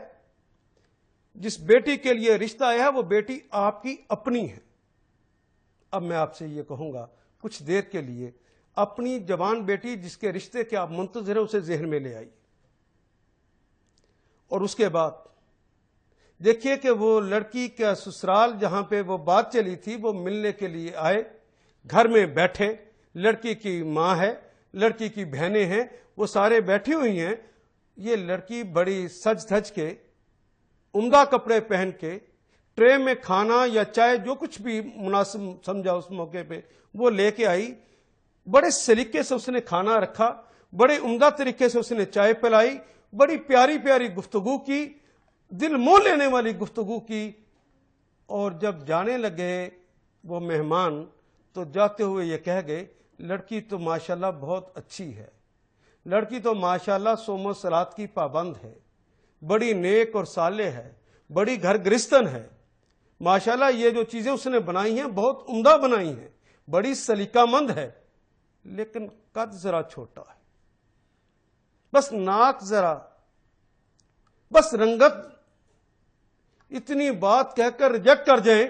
جس بیٹی کے لیے رشتہ آیا ہے، وہ بیٹی آپ کی اپنی ہے۔ اب میں آپ سے یہ کہوں گا کچھ دیر کے لیے اپنی جوان بیٹی جس کے رشتے کے آپ منتظر ہیں اسے ذہن میں لے آئیے، اور اس کے بعد دیکھیے کہ وہ لڑکی کا سسرال جہاں پہ وہ بات چلی تھی، وہ ملنے کے لیے آئے، گھر میں بیٹھے، لڑکی کی ماں ہے، لڑکی کی بہنیں ہیں، وہ سارے بیٹھی ہوئی ہیں۔ یہ لڑکی بڑی سج دھج کے، عمدہ کپڑے پہن کے، ٹرے میں کھانا یا چائے جو کچھ بھی مناسب سمجھا اس موقع پہ وہ لے کے آئی، بڑے سلیقے سے اس نے کھانا رکھا، بڑے عمدہ طریقے سے اس نے چائے پلائی، بڑی پیاری پیاری گفتگو کی، دل موہ لینے والی گفتگو کی، اور جب جانے لگے وہ مہمان تو جاتے ہوئے یہ کہہ گئے، لڑکی تو ماشاءاللہ بہت اچھی ہے، لڑکی تو ماشاءاللہ صوم و صلات کی پابند ہے، بڑی نیک اور صالح ہے، بڑی گھر گرستن ہے، ماشاءاللہ یہ جو چیزیں اس نے بنائی ہیں بہت عمدہ بنائی ہیں، بڑی سلیقہ مند ہے، لیکن قد ذرا چھوٹا ہے، بس ناک ذرا، بس رنگت۔ اتنی بات کہہ کر ریجیکٹ کر جائیں،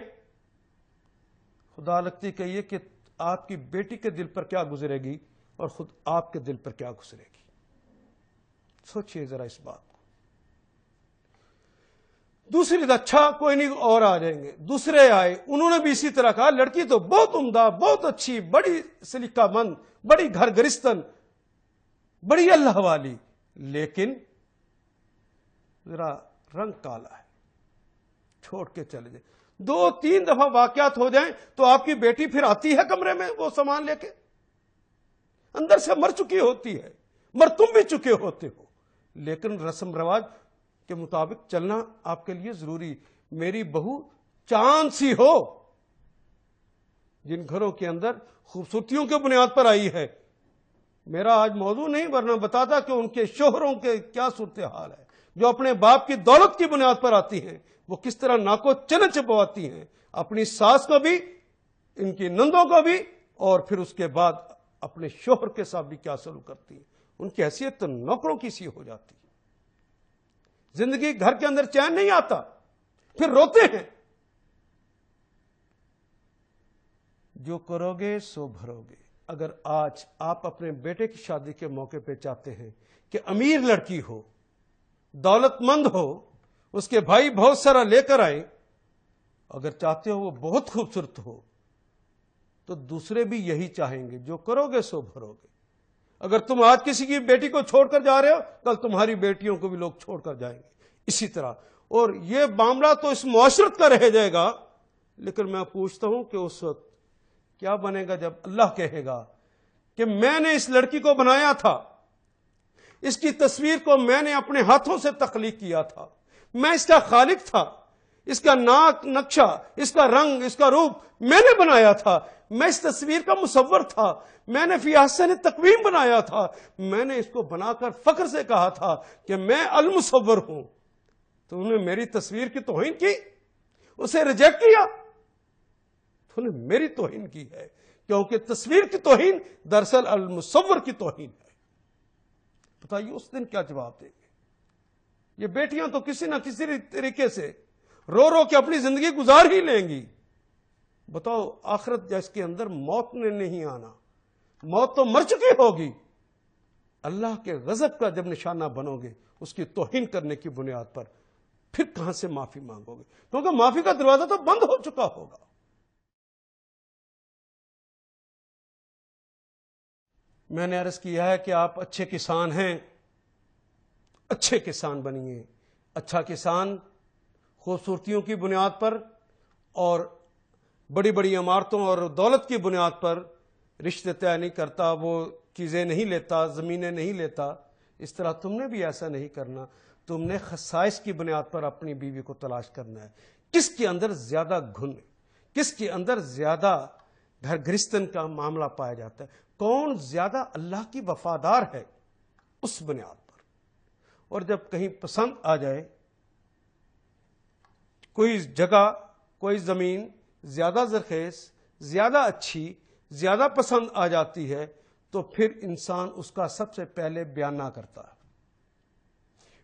خدا لگتی کہیے کہ آپ کی بیٹی کے دل پر کیا گزرے گی اور خود آپ کے دل پر کیا گزرے گی۔ سوچئے ذرا اس بات کو۔ دوسری دن اچھا کوئی نہیں اور آ جائیں گے، دوسرے آئے، انہوں نے بھی اسی طرح کہا لڑکی تو بہت عمدہ، بہت اچھی، بڑی سلیقہ مند، بڑی گھر گرستن، بڑی اللہ والی، لیکن ذرا رنگ کالا ہے، چھوڑ کے چلے جائیں. 2-3 دفعہ واقعات ہو جائیں تو آپ کی بیٹی پھر آتی ہے کمرے میں وہ سامان لے کے، اندر سے مر چکی ہوتی ہے، مر تم بھی چکے ہوتے ہو، لیکن رسم رواج کے مطابق چلنا آپ کے لیے ضروری. میری بہو چاند سی ہو، جن گھروں کے اندر خوبصورتیوں کے بنیاد پر آئی ہے. میرا آج موضوع نہیں، ورنہ بتاتا کہ ان کے شوہروں کے کیا صورتحال ہے، جو اپنے باپ کی دولت کی بنیاد پر آتی ہیں، وہ کس طرح ناکو چنچ چبواتی ہیں، اپنی ساس کو بھی، ان کی نندوں کو بھی، اور پھر اس کے بعد اپنے شوہر کے ساتھ بھی کیا سلوک کرتی ہیں. ان کی حیثیت تو نوکروں کی سی ہو جاتی ہے. زندگی گھر کے اندر چین نہیں آتا، پھر روتے ہیں. جو کرو گے سو بھرو گے. اگر آج آپ اپنے بیٹے کی شادی کے موقع پہ چاہتے ہیں کہ امیر لڑکی ہو، دولت مند ہو، اس کے بھائی بہت سارا لے کر آئے، اگر چاہتے ہو وہ بہت خوبصورت ہو، تو دوسرے بھی یہی چاہیں گے. جو کرو گے سو بھرو گے. اگر تم آج کسی کی بیٹی کو چھوڑ کر جا رہے ہو، کل تمہاری بیٹیوں کو بھی لوگ چھوڑ کر جائیں گے اسی طرح. اور یہ معاملہ تو اس معاشرت کا رہ جائے گا، لیکن میں پوچھتا ہوں کہ اس وقت کیا بنے گا جب اللہ کہے گا کہ میں نے اس لڑکی کو بنایا تھا، اس کی تصویر کو میں نے اپنے ہاتھوں سے تخلیق کیا تھا، میں اس کا خالق تھا، اس کا ناک نقشہ، اس کا رنگ، اس کا روپ میں نے بنایا تھا، میں اس تصویر کا مصور تھا، میں نے فی احسن تقویم بنایا تھا، میں نے اس کو بنا کر فخر سے کہا تھا کہ میں المصور ہوں. تو انہوں نے میری تصویر کی توہین کی، اسے ریجیکٹ کیا. تو نے میری توہین کی ہے، کیونکہ تصویر کی توہین دراصل المصور کی توہین ہے. بتائیے اس دن کیا جواب دیں گے؟ یہ بیٹیاں تو کسی نہ کسی طریقے سے رو رو کے اپنی زندگی گزار ہی لیں گی. بتاؤ آخرت جس کے اندر موت نے نہیں آنا، موت تو مر چکی ہوگی. اللہ کے غضب کا جب نشانہ بنو گے اس کی توہین کرنے کی بنیاد پر، پھر کہاں سے معافی مانگو گے؟ کیونکہ معافی کا دروازہ تو بند ہو چکا ہوگا. میں نے عرض کیا ہے کہ آپ اچھے کسان ہیں، اچھے کسان بنیے. اچھا کسان خوبصورتیوں کی بنیاد پر اور بڑی بڑی عمارتوں اور دولت کی بنیاد پر رشتے طے نہیں کرتا، وہ چیزیں نہیں لیتا، زمینیں نہیں لیتا. اس طرح تم نے بھی ایسا نہیں کرنا. تم نے خصائص کی بنیاد پر اپنی بیوی کو تلاش کرنا ہے. کس کے اندر زیادہ گھن، کس کے اندر زیادہ گھر گرستن کا معاملہ پایا جاتا ہے، کون زیادہ اللہ کی وفادار ہے، اس بنیاد پر. اور جب کہیں پسند آ جائے، کوئی جگہ، کوئی زمین زیادہ زرخیز، زیادہ اچھی، زیادہ پسند آ جاتی ہے، تو پھر انسان اس کا سب سے پہلے بیانہ کرتا ہے.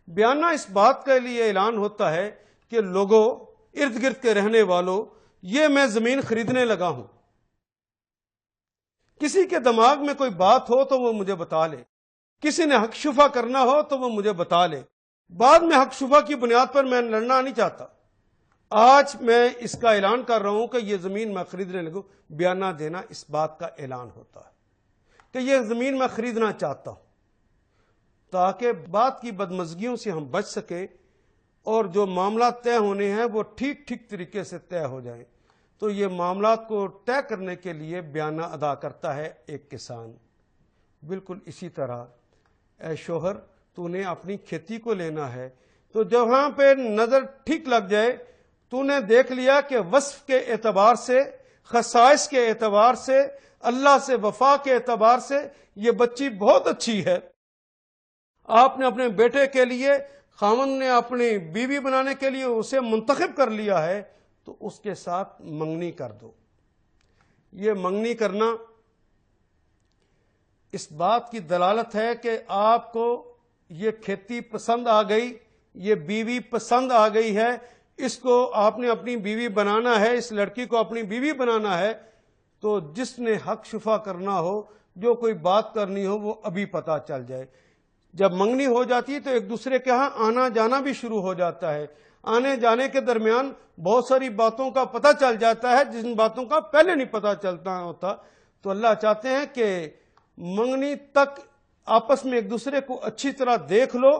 بیانہ اس بات کے لیے اعلان ہوتا ہے کہ لوگوں، ارد گرد کے رہنے والوں، یہ میں زمین خریدنے لگا ہوں. کسی کے دماغ میں کوئی بات ہو تو وہ مجھے بتا لے، کسی نے حق شفا کرنا ہو تو وہ مجھے بتا لے. بعد میں حق شفا کی بنیاد پر میں لڑنا نہیں چاہتا. آج میں اس کا اعلان کر رہا ہوں کہ یہ زمین میں خریدنے لگوں. بیانہ دینا اس بات کا اعلان ہوتا ہے کہ یہ زمین میں خریدنا چاہتا ہوں، تاکہ بعد کی بدمزگیوں سے ہم بچ سکیں اور جو معاملات طے ہونے ہیں وہ ٹھیک ٹھیک طریقے سے طے ہو جائیں. تو یہ معاملات کو طے کرنے کے لیے بیانہ ادا کرتا ہے ایک کسان. بالکل اسی طرح اے شوہر، تو نے اپنی کھیتی کو لینا ہے، تو جہاں پہ نظر ٹھیک لگ جائے، تو نے دیکھ لیا کہ وصف کے اعتبار سے، خصائص کے اعتبار سے، اللہ سے وفا کے اعتبار سے یہ بچی بہت اچھی ہے. آپ نے اپنے بیٹے کے لیے، خاوند نے اپنی بیوی بنانے کے لیے اسے منتخب کر لیا ہے، تو اس کے ساتھ منگنی کر دو. یہ منگنی کرنا اس بات کی دلالت ہے کہ آپ کو یہ کھیتی پسند آ گئی، یہ بیوی پسند آ گئی ہے، اس کو آپ نے اپنی بیوی بنانا ہے، اس لڑکی کو اپنی بیوی بنانا ہے. تو جس نے حق شفا کرنا ہو، جو کوئی بات کرنی ہو، وہ ابھی پتہ چل جائے. جب منگنی ہو جاتی ہے تو ایک دوسرے کے ہاں آنا جانا بھی شروع ہو جاتا ہے. آنے جانے کے درمیان بہت ساری باتوں کا پتہ چل جاتا ہے جن باتوں کا پہلے نہیں پتہ چلتا ہوتا. تو اللہ چاہتے ہیں کہ منگنی تک آپس میں ایک دوسرے کو اچھی طرح دیکھ لو،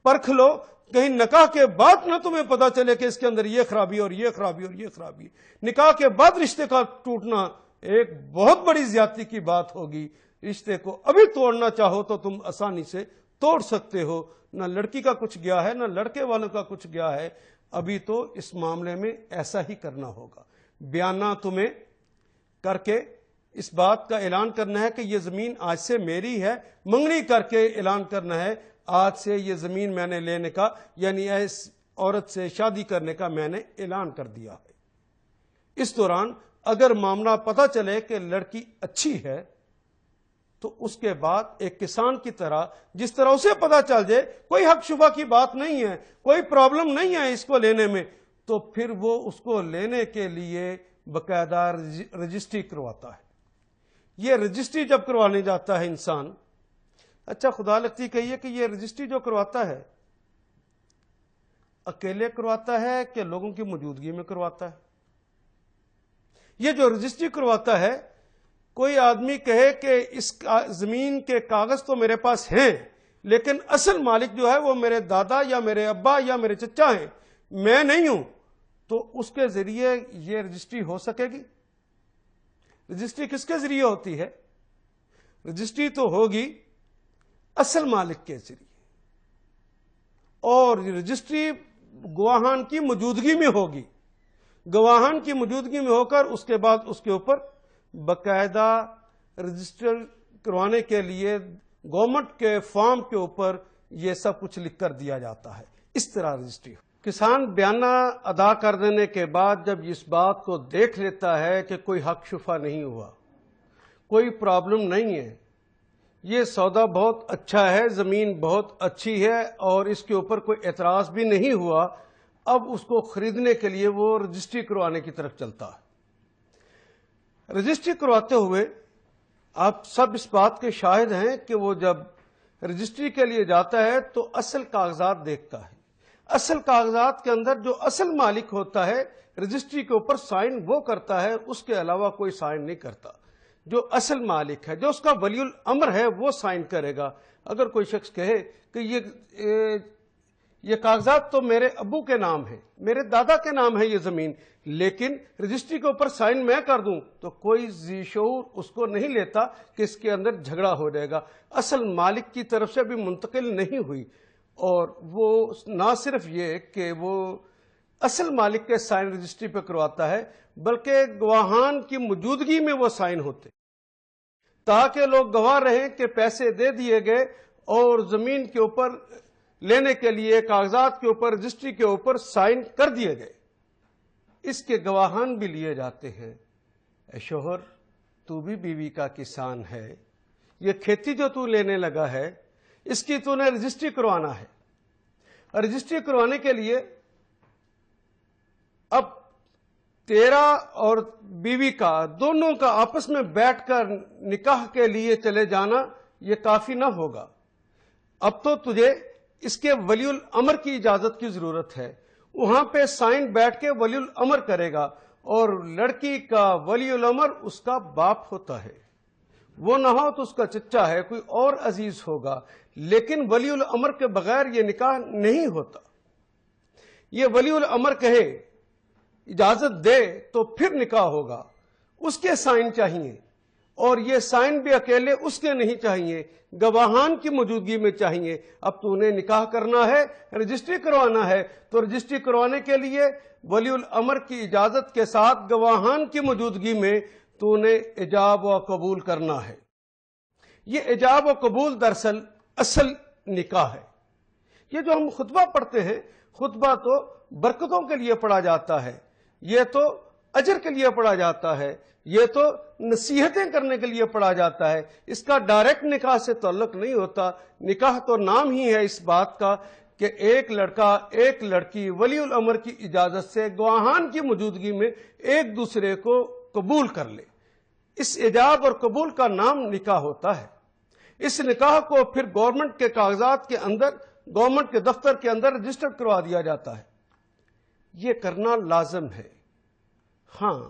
پرکھ لو، کہیں نکاح کے بعد نہ تمہیں پتا چلے کہ اس کے اندر یہ خرابی اور یہ خرابی اور یہ خرابی. نکاح کے بعد رشتے کا ٹوٹنا ایک بہت بڑی زیادتی کی بات ہوگی. رشتے کو ابھی توڑنا چاہو تو تم آسانی سے توڑ سکتے ہو. نہ لڑکی کا کچھ گیا ہے نہ لڑکے والوں کا کچھ گیا ہے. ابھی تو اس معاملے میں ایسا ہی کرنا ہوگا. بیانہ تمہیں کر کے اس بات کا اعلان کرنا ہے کہ یہ زمین آج سے میری ہے. منگنی کر کے اعلان کرنا ہے آج سے یہ زمین میں نے لینے کا، یعنی اس عورت سے شادی کرنے کا میں نے اعلان کر دیا ہے. اس دوران اگر معاملہ پتہ چلے کہ لڑکی اچھی ہے تو اس کے بعد ایک کسان کی طرح جس طرح اسے پتہ چل جائے کوئی حق شبہ کی بات نہیں ہے، کوئی پرابلم نہیں ہے اس کو لینے میں، تو پھر وہ اس کو لینے کے لیے باقاعدہ رجسٹری کرواتا ہے. یہ رجسٹری جب کروانے جاتا ہے انسان، اچھا خدا لگتی کہیے کہ یہ رجسٹری جو کرواتا ہے اکیلے کرواتا ہے کہ لوگوں کی موجودگی میں کرواتا ہے؟ یہ جو رجسٹری کرواتا ہے، کوئی آدمی کہے کہ اس زمین کے کاغذ تو میرے پاس ہیں لیکن اصل مالک جو ہے وہ میرے دادا یا میرے ابا یا میرے چچا ہیں، میں نہیں ہوں، تو اس کے ذریعے یہ رجسٹری ہو سکے گی؟ رجسٹری کس کے ذریعے ہوتی ہے؟ رجسٹری تو ہوگی اصل مالک کے ذریعے، اور رجسٹری گواہان کی موجودگی میں ہوگی. گواہان کی موجودگی میں ہو کر اس کے بعد اس کے اوپر باقاعدہ رجسٹر کروانے کے لیے گورنمنٹ کے فارم کے اوپر یہ سب کچھ لکھ کر دیا جاتا ہے. اس طرح رجسٹری کسان بیانہ ادا کر دینے کے بعد جب اس بات کو دیکھ لیتا ہے کہ کوئی حق شفا نہیں ہوا، کوئی پرابلم نہیں ہے، یہ سودا بہت اچھا ہے، زمین بہت اچھی ہے اور اس کے اوپر کوئی اعتراض بھی نہیں ہوا، اب اس کو خریدنے کے لیے وہ رجسٹری کروانے کی طرف چلتا ہے. رجسٹری کرواتے ہوئے آپ سب اس بات کے شاہد ہیں کہ وہ جب رجسٹری کے لیے جاتا ہے تو اصل کاغذات دیکھتا ہے. اصل کاغذات کے اندر جو اصل مالک ہوتا ہے رجسٹری کے اوپر سائن وہ کرتا ہے، اس کے علاوہ کوئی سائن نہیں کرتا. جو اصل مالک ہے، جو اس کا ولی الامر ہے، وہ سائن کرے گا. اگر کوئی شخص کہے کہ یہ کاغذات تو میرے ابو کے نام ہیں، میرے دادا کے نام ہے یہ زمین، لیکن رجسٹری کے اوپر سائن میں کر دوں، تو کوئی ذی شعور اس کو نہیں لیتا کہ اس کے اندر جھگڑا ہو جائے گا. اصل مالک کی طرف سے بھی منتقل نہیں ہوئی. اور وہ نہ صرف یہ کہ وہ اصل مالک کے سائن رجسٹری پہ کرواتا ہے، بلکہ گواہان کی موجودگی میں وہ سائن ہوتے تاکہ لوگ گواہ رہیں کہ پیسے دے دیے گئے اور زمین کے اوپر لینے کے لیے کاغذات کے اوپر رجسٹری کے اوپر سائن کر دیے گئے. اس کے گواہان بھی لیے جاتے ہیں. اے شوہر، تو بھی بیوی کا کسان ہے، یہ کھیتی جو تو لینے لگا ہے اس کی تو نے رجسٹری کروانا ہے. رجسٹری کروانے کے لیے اب تیرا اور بیوی کا دونوں کا آپس میں بیٹھ کر نکاح کے لیے چلے جانا یہ کافی نہ ہوگا. اب تو تجھے اس کے ولی الامر کی اجازت کی ضرورت ہے. وہاں پہ سائن بیٹھ کے ولی الامر کرے گا، اور لڑکی کا ولی الامر اس کا باپ ہوتا ہے. وہ نہ ہو تو اس کا چچا ہے، کوئی اور عزیز ہوگا، لیکن ولی الامر کے بغیر یہ نکاح نہیں ہوتا. یہ ولی الامر کہے، اجازت دے تو پھر نکاح ہوگا. اس کے سائن چاہیے، اور یہ سائن بھی اکیلے اس کے نہیں چاہیے، گواہان کی موجودگی میں چاہیے. اب تو نے نکاح کرنا ہے، رجسٹری کروانا ہے، تو رجسٹری کروانے کے لیے ولی الامر کی اجازت کے ساتھ گواہان کی موجودگی میں تو نے ایجاب و قبول کرنا ہے. یہ ایجاب و قبول دراصل اصل نکاح ہے. یہ جو ہم خطبہ پڑھتے ہیں، خطبہ تو برکتوں کے لیے پڑھا جاتا ہے، یہ تو اجر کے لیے پڑھا جاتا ہے، یہ تو نصیحتیں کرنے کے لیے پڑھا جاتا ہے. اس کا ڈائریکٹ نکاح سے تعلق نہیں ہوتا. نکاح تو نام ہی ہے اس بات کا کہ ایک لڑکا ایک لڑکی ولی الامر کی اجازت سے گواہان کی موجودگی میں ایک دوسرے کو قبول کر لے. اس ایجاب اور قبول کا نام نکاح ہوتا ہے. اس نکاح کو پھر گورنمنٹ کے کاغذات کے اندر، گورنمنٹ کے دفتر کے اندر رجسٹر کروا دیا جاتا ہے. یہ کرنا لازم ہے. ہاں،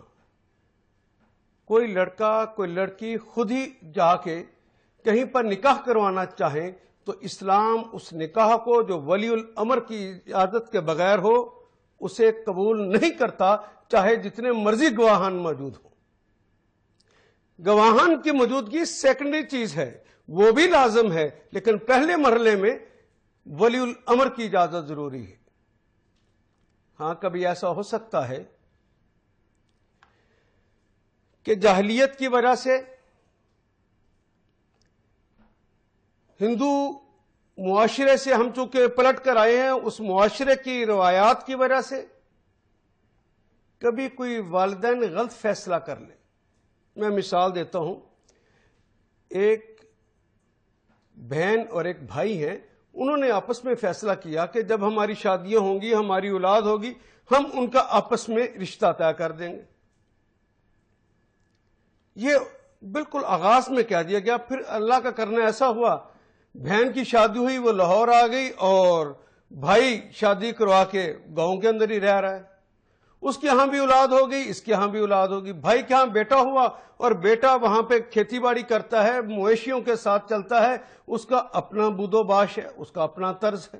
کوئی لڑکا کوئی لڑکی خود ہی جا کے کہیں پر نکاح کروانا چاہیں تو اسلام اس نکاح کو جو ولی الامر کی اجازت کے بغیر ہو اسے قبول نہیں کرتا، چاہے جتنے مرضی گواہان موجود ہوں۔ گواہان کی موجودگی سیکنڈری چیز ہے، وہ بھی لازم ہے، لیکن پہلے مرحلے میں ولی الامر کی اجازت ضروری ہے۔ ہاں کبھی ایسا ہو سکتا ہے کہ جاہلیت کی وجہ سے ہندو معاشرے سے ہم چونکہ پلٹ کر آئے ہیں، اس معاشرے کی روایات کی وجہ سے کبھی کوئی والدین غلط فیصلہ کر لیں۔ میں مثال دیتا ہوں، ایک بہن اور ایک بھائی ہیں، انہوں نے آپس میں فیصلہ کیا کہ جب ہماری شادیاں ہوں گی، ہماری اولاد ہوگی، ہم ان کا آپس میں رشتہ طے کر دیں گے۔ یہ بالکل آغاز میں کہہ دیا گیا، پھر اللہ کا کرنا ایسا ہوا، بہن کی شادی ہوئی، وہ لاہور آ گئی اور بھائی شادی کروا کے گاؤں کے اندر ہی رہ رہا ہے۔ اس کے ہاں بھی اولاد ہو گئی، اس کے ہاں بھی اولاد ہوگی، بھائی کے ہاں بیٹا ہوا اور بیٹا وہاں پہ کھیتی باڑی کرتا ہے، مویشیوں کے ساتھ چلتا ہے، اس کا اپنا بود و باش ہے، اس کا اپنا طرز ہے۔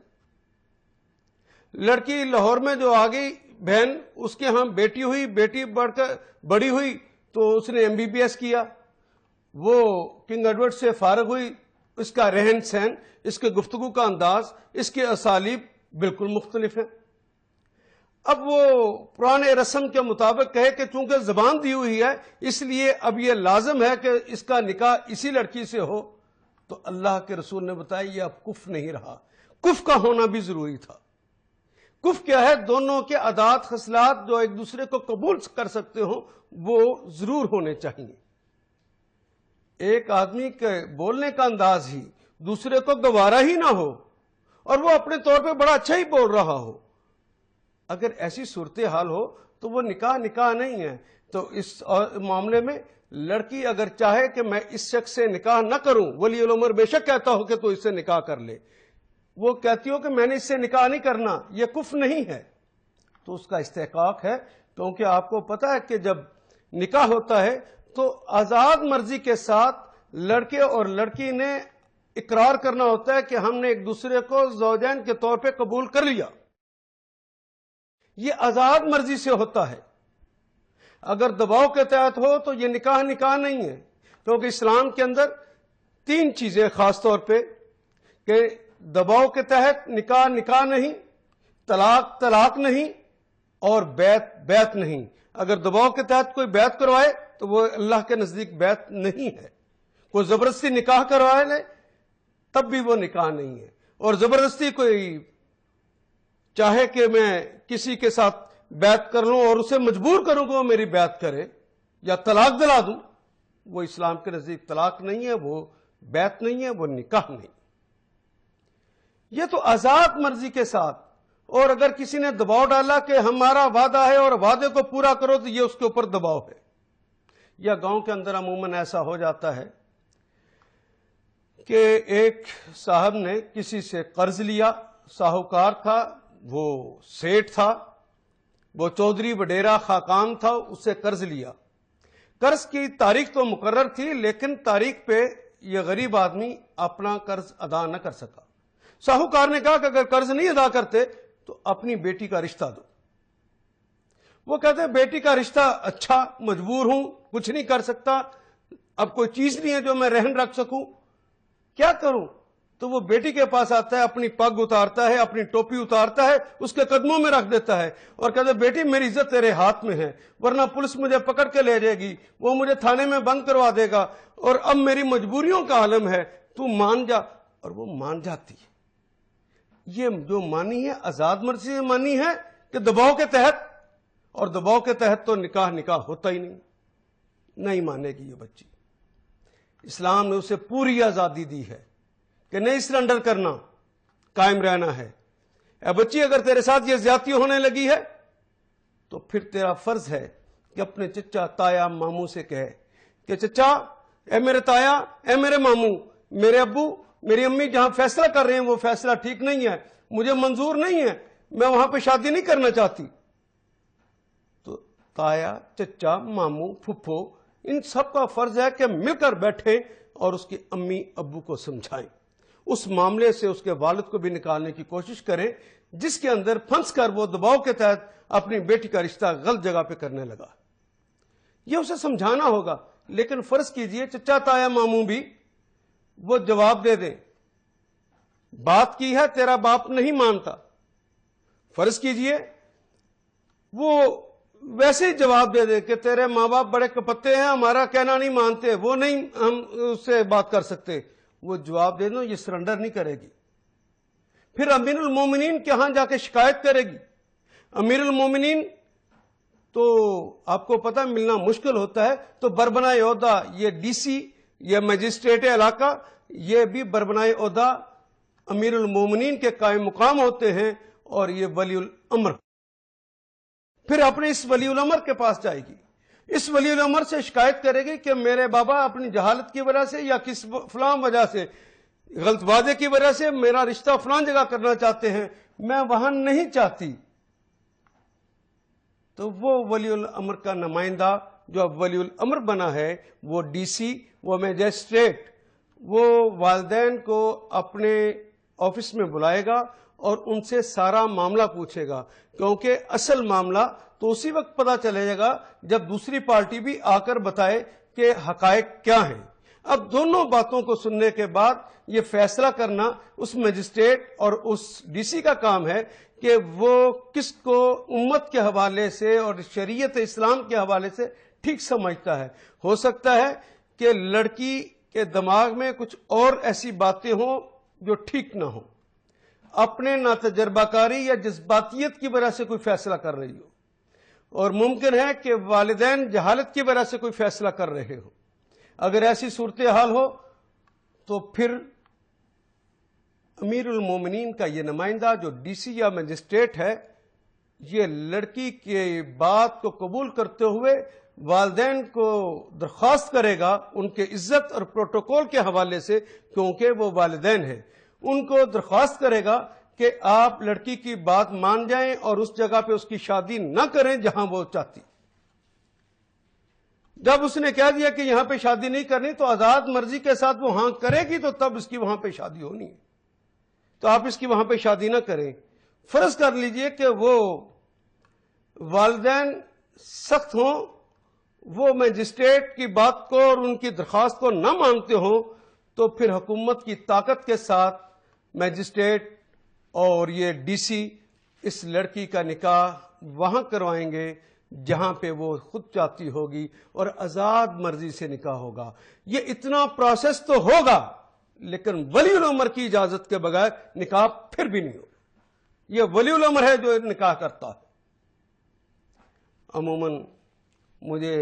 لڑکی لاہور میں جو آ گئی بہن، اس کے ہاں بیٹی ہوئی، بیٹی بڑھ کر بڑی ہوئی تو اس نے MBBS کیا، وہ کنگ ایڈورڈ سے فارغ ہوئی، اس کا رہن سہن، اس کے گفتگو کا انداز، اس کے اسالیب بالکل مختلف ہیں۔ اب وہ پرانے رسم کے مطابق کہے کہ چونکہ زبان دی ہوئی ہے اس لیے اب یہ لازم ہے کہ اس کا نکاح اسی لڑکی سے ہو، تو اللہ کے رسول نے بتایا یہ اب کف نہیں رہا، کف کا ہونا بھی ضروری تھا۔ کف کیا ہے؟ دونوں کے عادات خصلات جو ایک دوسرے کو قبول کر سکتے ہوں وہ ضرور ہونے چاہیے۔ ایک آدمی کے بولنے کا انداز ہی دوسرے کو گوارا ہی نہ ہو اور وہ اپنے طور پہ بڑا اچھا ہی بول رہا ہو، اگر ایسی صورتحال ہو تو وہ نکاح نہیں ہے۔ تو اس معاملے میں لڑکی اگر چاہے کہ میں اس شخص سے نکاح نہ کروں، ولی الامر بے شک کہتا ہو کہ تو اس سے نکاح کر لے، وہ کہتی ہو کہ میں نے اس سے نکاح نہیں کرنا، یہ کفر نہیں ہے، تو اس کا استحقاق ہے، کیونکہ آپ کو پتا ہے کہ جب نکاح ہوتا ہے تو آزاد مرضی کے ساتھ لڑکے اور لڑکی نے اقرار کرنا ہوتا ہے کہ ہم نے ایک دوسرے کو زوجین کے طور پہ قبول کر لیا۔ یہ آزاد مرضی سے ہوتا ہے۔ اگر دباؤ کے تحت ہو تو یہ نکاح نہیں ہے، کیونکہ اسلام کے اندر 3 چیزیں خاص طور پہ کہ دباؤ کے تحت نکاح نہیں، طلاق نہیں، اور بیعت نہیں۔ اگر دباؤ کے تحت کوئی بیعت کروائے تو وہ اللہ کے نزدیک بیعت نہیں ہے۔ کوئی زبردستی نکاح کروا لے تب بھی وہ نکاح نہیں ہے، اور زبردستی کوئی چاہے کہ میں کسی کے ساتھ بیعت کر لوں اور اسے مجبور کروں کہ وہ میری بیعت کرے یا طلاق دلا دوں، وہ اسلام کے نزدیک طلاق نہیں ہے، وہ بیعت نہیں ہے، وہ نکاح نہیں۔ یہ تو آزاد مرضی کے ساتھ، اور اگر کسی نے دباؤ ڈالا کہ ہمارا وعدہ ہے اور وعدے کو پورا کرو تو یہ اس کے اوپر دباؤ ہے۔ یا گاؤں کے اندر عموماً ایسا ہو جاتا ہے کہ ایک صاحب نے کسی سے قرض لیا، ساہوکار تھا، وہ سیٹ تھا، وہ چودھری وڈیرا خاقان تھا، اس سے قرض لیا۔ قرض کی تاریخ تو مقرر تھی لیکن تاریخ پہ یہ غریب آدمی اپنا قرض ادا نہ کر سکا۔ ساہوکار نے کہا کہ اگر قرض نہیں ادا کرتے تو اپنی بیٹی کا رشتہ دو۔ وہ کہتے ہیں بیٹی کا رشتہ اچھا، مجبور ہوں، کچھ نہیں کر سکتا، اب کوئی چیز نہیں ہے جو میں رہن رکھ سکوں، کیا کروں؟ تو وہ بیٹی کے پاس آتا ہے، اپنی پگ اتارتا ہے، اپنی ٹوپی اتارتا ہے، اس کے قدموں میں رکھ دیتا ہے اور کہتا ہے بیٹی میری عزت تیرے ہاتھ میں ہے، ورنہ پولیس مجھے پکڑ کے لے جائے گی، وہ مجھے تھانے میں بند کروا دے گا، اور اب میری مجبوریوں کا عالم ہے، تو مان جا۔ اور وہ مان جاتی ہے۔ یہ جو مانی ہے آزاد مرضی سے مانی ہے کہ دباؤ کے تحت، اور دباؤ کے تحت تو نکاح ہوتا ہی نہیں مانے گی یہ بچی۔ اسلام نے اسے پوری آزادی دی ہے کہ نہیں سرنڈر کرنا، قائم رہنا ہے۔ اے بچی اگر تیرے ساتھ یہ زیادتی ہونے لگی ہے تو پھر تیرا فرض ہے کہ اپنے چچا تایا ماموں سے کہے کہ چچا، اے میرے تایا، اے میرے ماموں، میرے ابو، میری امی جہاں فیصلہ کر رہے ہیں وہ فیصلہ ٹھیک نہیں ہے، مجھے منظور نہیں ہے، میں وہاں پہ شادی نہیں کرنا چاہتی۔ تو تایا، چچا، ماموں، پھپھو، ان سب کا فرض ہے کہ مل کر بیٹھیں اور اس کی امی ابو کو سمجھائیں، اس معاملے سے اس کے والد کو بھی نکالنے کی کوشش کریں جس کے اندر پھنس کر وہ دباؤ کے تحت اپنی بیٹی کا رشتہ غلط جگہ پہ کرنے لگا. یہ اسے سمجھانا ہوگا. لیکن فرض کیجئے چچا تایا ماموں بھی وہ جواب دے دیں بات کی ہے تیرا باپ نہیں مانتا. فرض کیجئے وہ ویسے ہی جواب دے دے کہ تیرے ماں باپ بڑے کپتے ہیں, ہمارا کہنا نہیں مانتے, وہ نہیں ہم اس سے بات کر سکتے. وہ جواب دے دو, یہ سرنڈر نہیں کرے گی. پھر امیر المومنین کے ہاں جا کے شکایت کرے گی. امیر المومنین تو آپ کو پتہ ملنا مشکل ہوتا ہے, تو بربنائے عہدہ یہ ڈی سی, یہ مجسٹریٹ علاقہ, یہ بھی بربنائے عہدہ امیر المومنین کے قائم مقام ہوتے ہیں, اور یہ ولی الامر. پھر اپنے اس ولی الامر کے پاس جائے گی, اس ولی الامر سے شکایت کرے گی کہ میرے بابا اپنی جہالت کی وجہ سے یا کس فلاں وجہ سے, غلط وعدے کی وجہ سے میرا رشتہ فلاں جگہ کرنا چاہتے ہیں, میں وہاں نہیں چاہتی. تو وہ ولی الامر کا نمائندہ جو اب ولی الامر بنا ہے, وہ ڈی سی, وہ میجسٹریٹ, وہ والدین کو اپنے آفس میں بلائے گا اور ان سے سارا معاملہ پوچھے گا, کیونکہ اصل معاملہ تو اسی وقت پتہ چلے گا جب دوسری پارٹی بھی آ کر بتائے کہ حقائق کیا ہیں. اب دونوں باتوں کو سننے کے بعد یہ فیصلہ کرنا اس مجسٹریٹ اور اس ڈی سی کا کام ہے کہ وہ کس کو امت کے حوالے سے اور شریعت اسلام کے حوالے سے ٹھیک سمجھتا ہے. ہو سکتا ہے کہ لڑکی کے دماغ میں کچھ اور ایسی باتیں ہوں جو ٹھیک نہ ہوں, اپنے ناتجربہ کاری یا جذباتیت کی وجہ سے کوئی فیصلہ کر رہی ہو, اور ممکن ہے کہ والدین جہالت کی وجہ سے کوئی فیصلہ کر رہے ہو. اگر ایسی صورتحال ہو تو پھر امیر المومنین کا یہ نمائندہ جو ڈی سی یا مجسٹریٹ ہے, یہ لڑکی کی بات کو قبول کرتے ہوئے والدین کو درخواست کرے گا ان کے عزت اور پروٹوکول کے حوالے سے, کیونکہ وہ والدین ہیں, ان کو درخواست کرے گا کہ آپ لڑکی کی بات مان جائیں اور اس جگہ پہ اس کی شادی نہ کریں جہاں وہ چاہتی. جب اس نے کہہ دیا کہ یہاں پہ شادی نہیں کرنی تو آزاد مرضی کے ساتھ وہ ہاں کرے گی, تو تب اس کی وہاں پہ شادی ہونی ہے, تو آپ اس کی وہاں پہ شادی نہ کریں. فرض کر لیجئے کہ وہ والدین سخت ہوں, وہ مجسٹریٹ کی بات کو اور ان کی درخواست کو نہ مانتے ہوں, تو پھر حکومت کی طاقت کے ساتھ مجسٹریٹ اور یہ ڈی سی اس لڑکی کا نکاح وہاں کروائیں گے جہاں پہ وہ خود چاہتی ہوگی, اور آزاد مرضی سے نکاح ہوگا. یہ اتنا پروسیس تو ہوگا, لیکن ولی الامر کی اجازت کے بغیر نکاح پھر بھی نہیں ہوگا. یہ ولی الامر ہے جو نکاح کرتا ہے. عموماً مجھے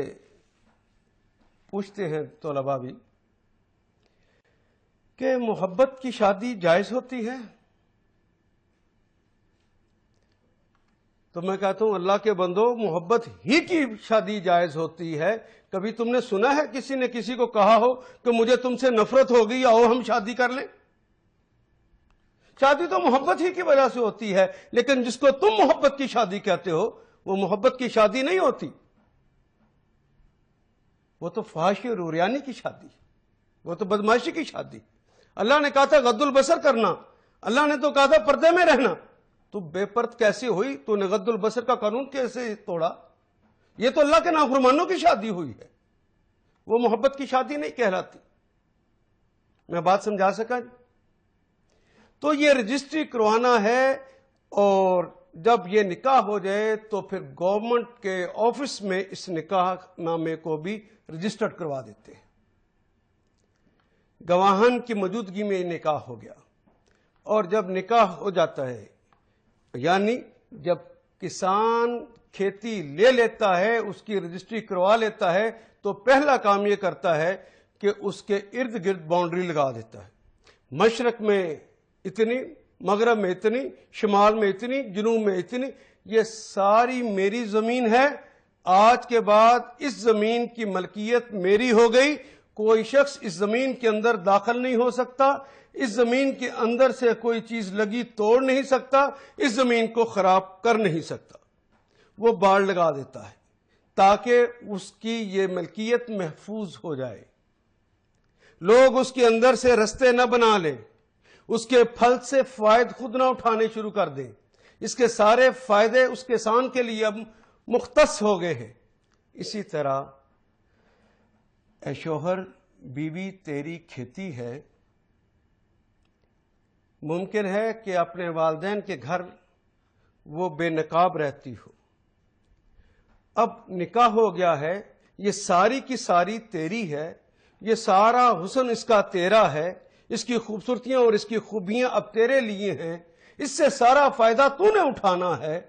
پوچھتے ہیں طلباء بھی کہ محبت کی شادی جائز ہوتی ہے؟ تو میں کہتا ہوں اللہ کے بندو, محبت ہی کی شادی جائز ہوتی ہے. کبھی تم نے سنا ہے کسی نے کسی کو کہا ہو کہ مجھے تم سے نفرت ہو گئی, آؤ ہم شادی کر لیں؟ شادی تو محبت ہی کی وجہ سے ہوتی ہے, لیکن جس کو تم محبت کی شادی کہتے ہو وہ محبت کی شادی نہیں ہوتی, وہ تو فحاشی اور عریانی کی شادی, وہ تو بدمعاشی کی شادی. اللہ نے کہا تھا غض البصر کرنا, اللہ نے تو کہا تھا پردے میں رہنا, تو بے پرد کیسے ہوئی؟ تو نے غض البصر کا قانون کیسے توڑا؟ یہ تو اللہ کے نافرمانوں کی شادی ہوئی ہے, وہ محبت کی شادی نہیں کہلاتی. میں بات سمجھا سکا جی؟ تو یہ رجسٹری کروانا ہے, اور جب یہ نکاح ہو جائے تو پھر گورنمنٹ کے آفس میں اس نکاح نامے کو بھی رجسٹرڈ کروا دیتے ہیں. گواہان کی موجودگی میں یہ نکاح ہو گیا, اور جب نکاح ہو جاتا ہے, یعنی جب کسان کھیتی لے لیتا ہے, اس کی رجسٹری کروا لیتا ہے, تو پہلا کام یہ کرتا ہے کہ اس کے ارد گرد باؤنڈری لگا دیتا ہے. مشرق میں اتنی, مغرب میں اتنی, شمال میں اتنی, جنوب میں اتنی, یہ ساری میری زمین ہے, آج کے بعد اس زمین کی ملکیت میری ہو گئی, کوئی شخص اس زمین کے اندر داخل نہیں ہو سکتا, اس زمین کے اندر سے کوئی چیز لگی توڑ نہیں سکتا, اس زمین کو خراب کر نہیں سکتا. وہ باڑ لگا دیتا ہے تاکہ اس کی یہ ملکیت محفوظ ہو جائے, لوگ اس کے اندر سے رستے نہ بنا لیں, اس کے پھل سے فوائد خود نہ اٹھانے شروع کر دیں. اس کے سارے فائدے اس کسان کے لیے اب مختص ہو گئے ہیں. اسی طرح اے شوہر، بیوی تیری کھیتی ہے. ممکن ہے کہ اپنے والدین کے گھر وہ بے نقاب رہتی ہو. اب نکاح ہو گیا ہے، یہ ساری کی ساری تیری ہے، یہ سارا حسن اس کا تیرا ہے، اس کی خوبصورتیاں اور اس کی خوبیاں اب تیرے لیے ہیں، اس سے سارا فائدہ تو نے اٹھانا ہے.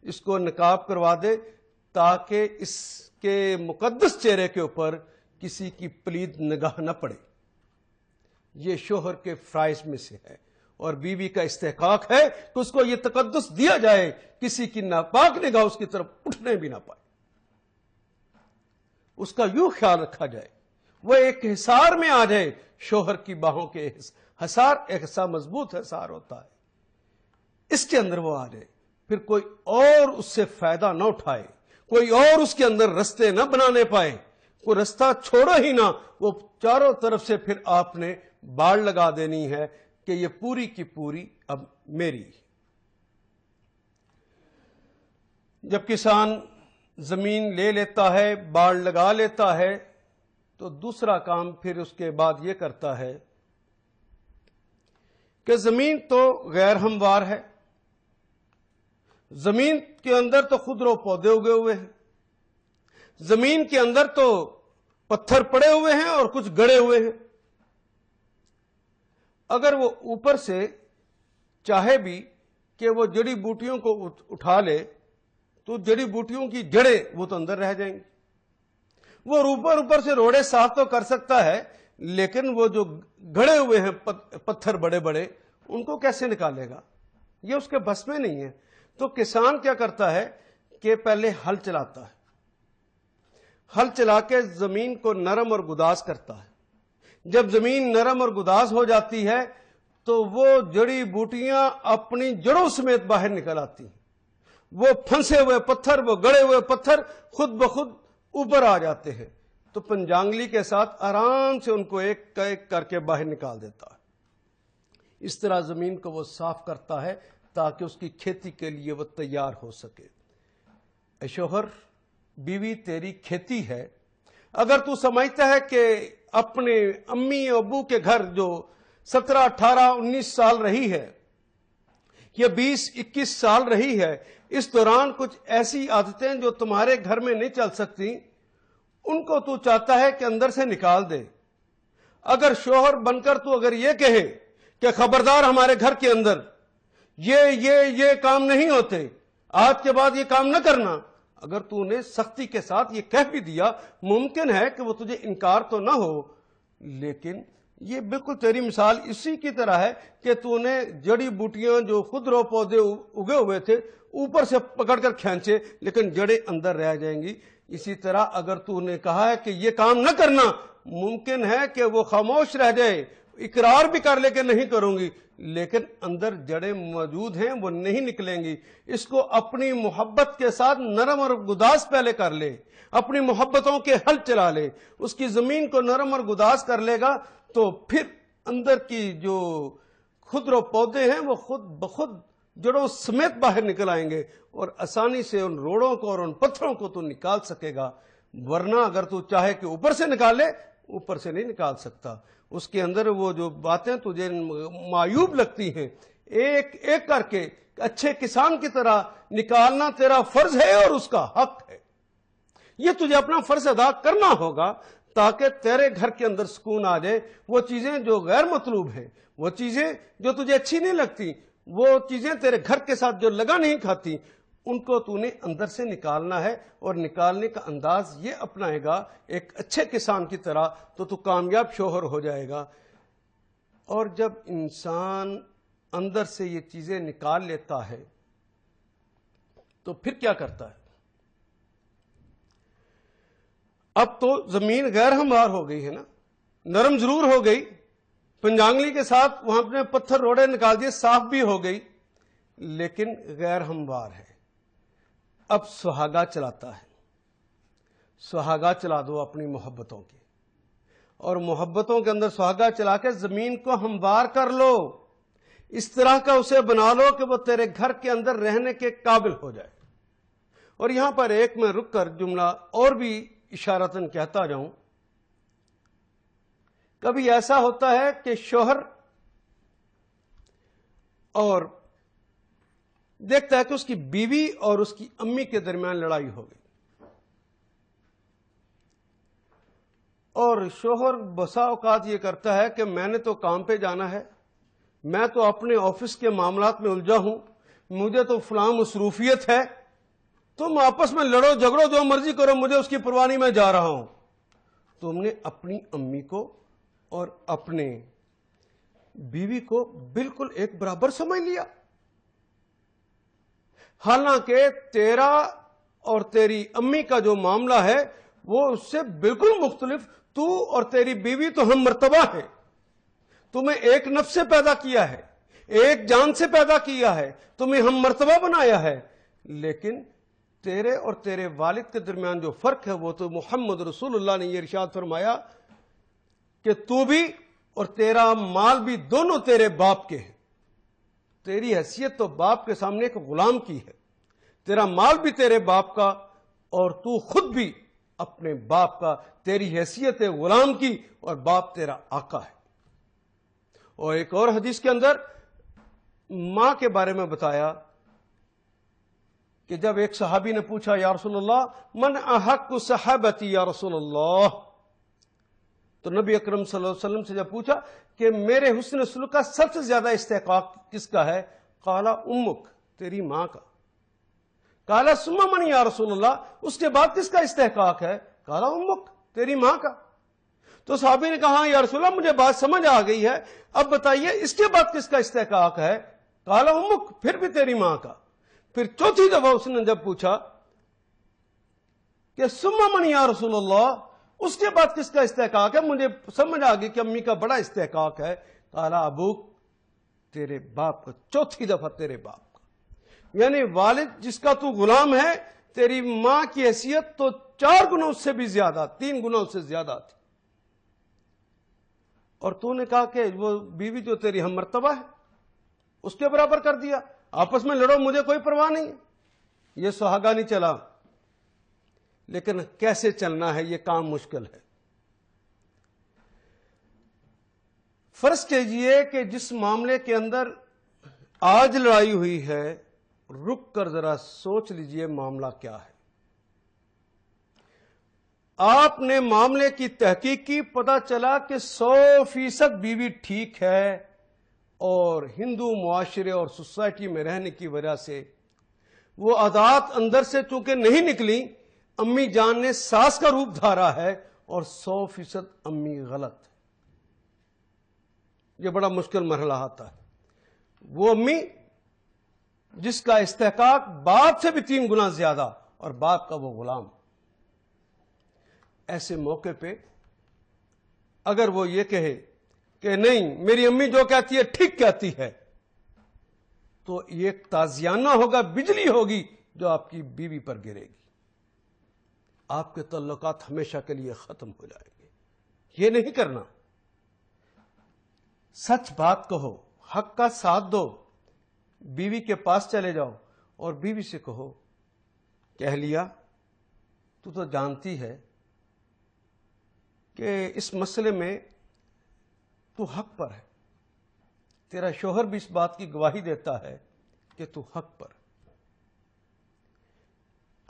اس کو نقاب کروا دے تاکہ اس کے مقدس چہرے کے اوپر کسی کی پلید نگاہ نہ پڑے. یہ شوہر کے فرائض میں سے ہے اور بیوی کا استحقاق ہے کہ اس کو یہ تقدس دیا جائے، کسی کی ناپاک نگاہ اس کی طرف اٹھنے بھی نہ پائے. اس کا یوں خیال رکھا جائے، وہ ایک حصار میں آ جائے. شوہر کی باہوں کے حصار ایک ایسا مضبوط حصار ہوتا ہے، اس کے اندر وہ آ جائے. پھر کوئی اور اس سے فائدہ نہ اٹھائے، کوئی اور اس کے اندر رستے نہ بنانے پائے، کوئی رستہ چھوڑا ہی نہ. وہ چاروں طرف سے پھر آپ نے باڑ لگا دینی ہے کہ یہ پوری کی پوری اب میری. جب کسان زمین لے لیتا ہے، باڑ لگا لیتا ہے، تو دوسرا کام پھر اس کے بعد یہ کرتا ہے کہ زمین تو غیر ہموار ہے، زمین کے اندر تو خضر و پودے اگے ہوئے ہیں، زمین کے اندر تو پتھر پڑے ہوئے ہیں اور کچھ گڑے ہوئے ہیں. اگر وہ اوپر سے چاہے بھی کہ وہ جڑی بوٹیوں کو اٹھا لے تو جڑی بوٹیوں کی جڑیں وہ تو اندر رہ جائیں گی. وہ اوپر سے روڑے صاف تو کر سکتا ہے، لیکن وہ جو گڑے ہوئے ہیں پتھر بڑے بڑے، ان کو کیسے نکالے گا؟ یہ اس کے بس میں نہیں ہے. تو کسان کیا کرتا ہے کہ پہلے ہل چلاتا ہے، ہل چلا کے زمین کو نرم اور گداز کرتا ہے. جب زمین نرم اور گداز ہو جاتی ہے تو وہ جڑی بوٹیاں اپنی جڑوں سمیت باہر نکل آتی ہیں. وہ پھنسے ہوئے پتھر، وہ گڑے ہوئے پتھر خود بخود اوپر آ جاتے ہیں. تو پنجانگلی کے ساتھ آرام سے ان کو ایک ایک کر کے باہر نکال دیتا ہے. اس طرح زمین کو وہ صاف کرتا ہے تاکہ اس کی کھیتی کے لیے وہ تیار ہو سکے. اے شوہر، بیوی تیری کھیتی ہے. اگر تو سمجھتا ہے کہ اپنے امی ابو کے گھر جو 17 18 19 سال رہی ہے یا 20 21 سال رہی ہے، اس دوران کچھ ایسی عادتیں جو تمہارے گھر میں نہیں چل سکتی، ان کو تو چاہتا ہے کہ اندر سے نکال دے. اگر شوہر بن کر تو اگر یہ کہے کہ خبردار، ہمارے گھر کے اندر یہ کام نہیں ہوتے، آج کے بعد یہ کام نہ کرنا، اگر تو نے سختی کے ساتھ یہ کہہ بھی دیا، ممکن ہے کہ وہ تجھے انکار تو نہ ہو، لیکن یہ بالکل تیری مثال اسی کی طرح ہے کہ تو نے جڑی بوٹیاں جو خضر و پودے اگے ہوئے تھے اوپر سے پکڑ کر کھینچے، لیکن جڑیں اندر رہ جائیں گی. اسی طرح اگر تو نے کہا ہے کہ یہ کام نہ کرنا، ممکن ہے کہ وہ خاموش رہ جائے، اقرار بھی کر لے کہ نہیں کروں گی، لیکن اندر جڑیں موجود ہیں وہ نہیں نکلیں گی. اس کو اپنی محبت کے ساتھ نرم اور گداز پہلے کر لے، اپنی محبتوں کے ہل چلا لے. اس کی زمین کو نرم اور گداز کر لے گا تو پھر اندر کی جو خضر و پودے ہیں وہ خود بخود جڑوں سمیت باہر نکل آئیں گے اور آسانی سے ان روڑوں کو اور ان پتھروں کو تو نکال سکے گا. ورنہ اگر تو چاہے کہ اوپر سے نکالے، اوپر سے نہیں نکال سکتا. اس کے اندر وہ جو باتیں تجھے معیوب لگتی ہیں، ایک ایک کر کے اچھے کسان کی طرح نکالنا تیرا فرض ہے اور اس کا حق ہے. یہ تجھے اپنا فرض ادا کرنا ہوگا تاکہ تیرے گھر کے اندر سکون آ جائے. وہ چیزیں جو غیر مطلوب ہیں، وہ چیزیں جو تجھے اچھی نہیں لگتی، وہ چیزیں تیرے گھر کے ساتھ جو لگا نہیں کھاتی، ان کو تو نے اندر سے نکالنا ہے. اور نکالنے کا انداز یہ اپنائے گا ایک اچھے کسان کی طرح تو کامیاب شوہر ہو جائے گا. اور جب انسان اندر سے یہ چیزیں نکال لیتا ہے تو پھر کیا کرتا ہے؟ اب تو زمین غیر ہموار ہو گئی ہے نا، نرم ضرور ہو گئی، پنجانگلی کے ساتھ وہاں اپنے پتھر روڑے نکال دیے، صاف بھی ہو گئی، لیکن غیر ہموار ہے. اب سہاگا چلاتا ہے. سہاگا چلا دو اپنی محبتوں کی، اور محبتوں کے اندر سہاگا چلا کے زمین کو ہموار کر لو. اس طرح کا اسے بنا لو کہ وہ تیرے گھر کے اندر رہنے کے قابل ہو جائے. اور یہاں پر ایک میں رک کر جملہ اور بھی اشارتاً کہتا جاؤں. کبھی ایسا ہوتا ہے کہ شوہر اور دیکھتا ہے کہ اس کی بیوی اور اس کی امی کے درمیان لڑائی ہو گئی، اور شوہر بسا اوقات یہ کرتا ہے کہ میں نے تو کام پہ جانا ہے، میں تو اپنے آفس کے معاملات میں الجھا ہوں، مجھے تو فلاں مصروفیت ہے، تم آپس میں لڑو جھگڑو جو مرضی کرو، مجھے اس کی پرواہ نہیں، میں جا رہا ہوں. تم نے اپنی امی کو اور اپنے بیوی کو بالکل ایک برابر سمجھ لیا، حالانکہ تیرا اور تیری امی کا جو معاملہ ہے وہ اس سے بالکل مختلف. تو اور تیری بیوی تو ہم مرتبہ ہے، تمہیں ایک نفس سے پیدا کیا ہے، ایک جان سے پیدا کیا ہے، تمہیں ہم مرتبہ بنایا ہے، لیکن تیرے اور تیرے والد کے درمیان جو فرق ہے وہ تو محمد رسول اللہ نے یہ ارشاد فرمایا کہ تو بھی اور تیرا مال بھی دونوں تیرے باپ کے ہیں. تیری حیثیت تو باپ کے سامنے ایک غلام کی ہے، تیرا مال بھی تیرے باپ کا اور تو خود بھی اپنے باپ کا. تیری حیثیت ہے غلام کی اور باپ تیرا آقا ہے. اور ایک اور حدیث کے اندر ماں کے بارے میں بتایا کہ جب ایک صحابی نے پوچھا یا رسول اللہ من احق صحابتی یا رسول اللہ، تو نبی اکرم صلی اللہ علیہ وسلم سے جب پوچھا کہ میرے حسن سلوک کا سب سے زیادہ استحقاق کس کا ہے، قالا امک، تیری ماں کا. قالا ثم من یا رسول اللہ، اس کے بعد کس کا استحقاق ہے، قالا امک، تیری ماں کا. تو صحابی نے کہا یا رسول اللہ مجھے بات سمجھ آ گئی ہے، اب بتائیے اس کے بعد کس کا استحقاق ہے، قالا امک، پھر بھی تیری ماں کا. پھر چوتھی دفعہ اس نے جب پوچھا کہ ثم من یا رسول اللہ، اس کے بعد کس کا استحقاق ہے، مجھے سمجھ آ گئی کہ امی کا بڑا استحقاق ہے، قالا ابوک، تیرے باپ کا. چوتھی دفعہ تیرے باپ کا، یعنی والد جس کا تو غلام ہے، تیری ماں کی حیثیت تو 4 گنا اس سے بھی زیادہ، 3 گنا اس سے زیادہ تھی. اور تو نے کہا کہ وہ بیوی جو تیری ہم مرتبہ ہے اس کے برابر کر دیا، آپس میں لڑو مجھے کوئی پرواہ نہیں ہے. یہ سہاگا نہیں چلا، لیکن کیسے چلنا ہے یہ کام مشکل ہے. فرض کیجئے کہ جس معاملے کے اندر آج لڑائی ہوئی ہے، رک کر ذرا سوچ لیجئے معاملہ کیا ہے. آپ نے معاملے کی تحقیق کی، پتہ چلا کہ 100% بیوی ٹھیک ہے، اور ہندو معاشرے اور سوسائٹی میں رہنے کی وجہ سے وہ عادات اندر سے چونکہ نہیں نکلی، امی جان نے ساس کا روپ دھارا ہے، اور 100% امی غلط ہے. یہ بڑا مشکل مرحلہ آتا ہے. وہ امی جس کا استحقاق باپ سے بھی 3 گنا زیادہ، اور باپ کا وہ غلام. ایسے موقع پہ اگر وہ یہ کہے کہ نہیں میری امی جو کہتی ہے ٹھیک کہتی ہے، تو یہ تازیانہ ہوگا، بجلی ہوگی جو آپ کی بیوی پر گرے گی. آپ کے تعلقات ہمیشہ کے لیے ختم ہو جائیں گے. یہ نہیں کرنا. سچ بات کہو، حق کا ساتھ دو، بیوی کے پاس چلے جاؤ اور بیوی سے کہو کہ اہلیہ تو جانتی ہے کہ اس مسئلے میں تو حق پر ہے، تیرا شوہر بھی اس بات کی گواہی دیتا ہے کہ تو حق پر.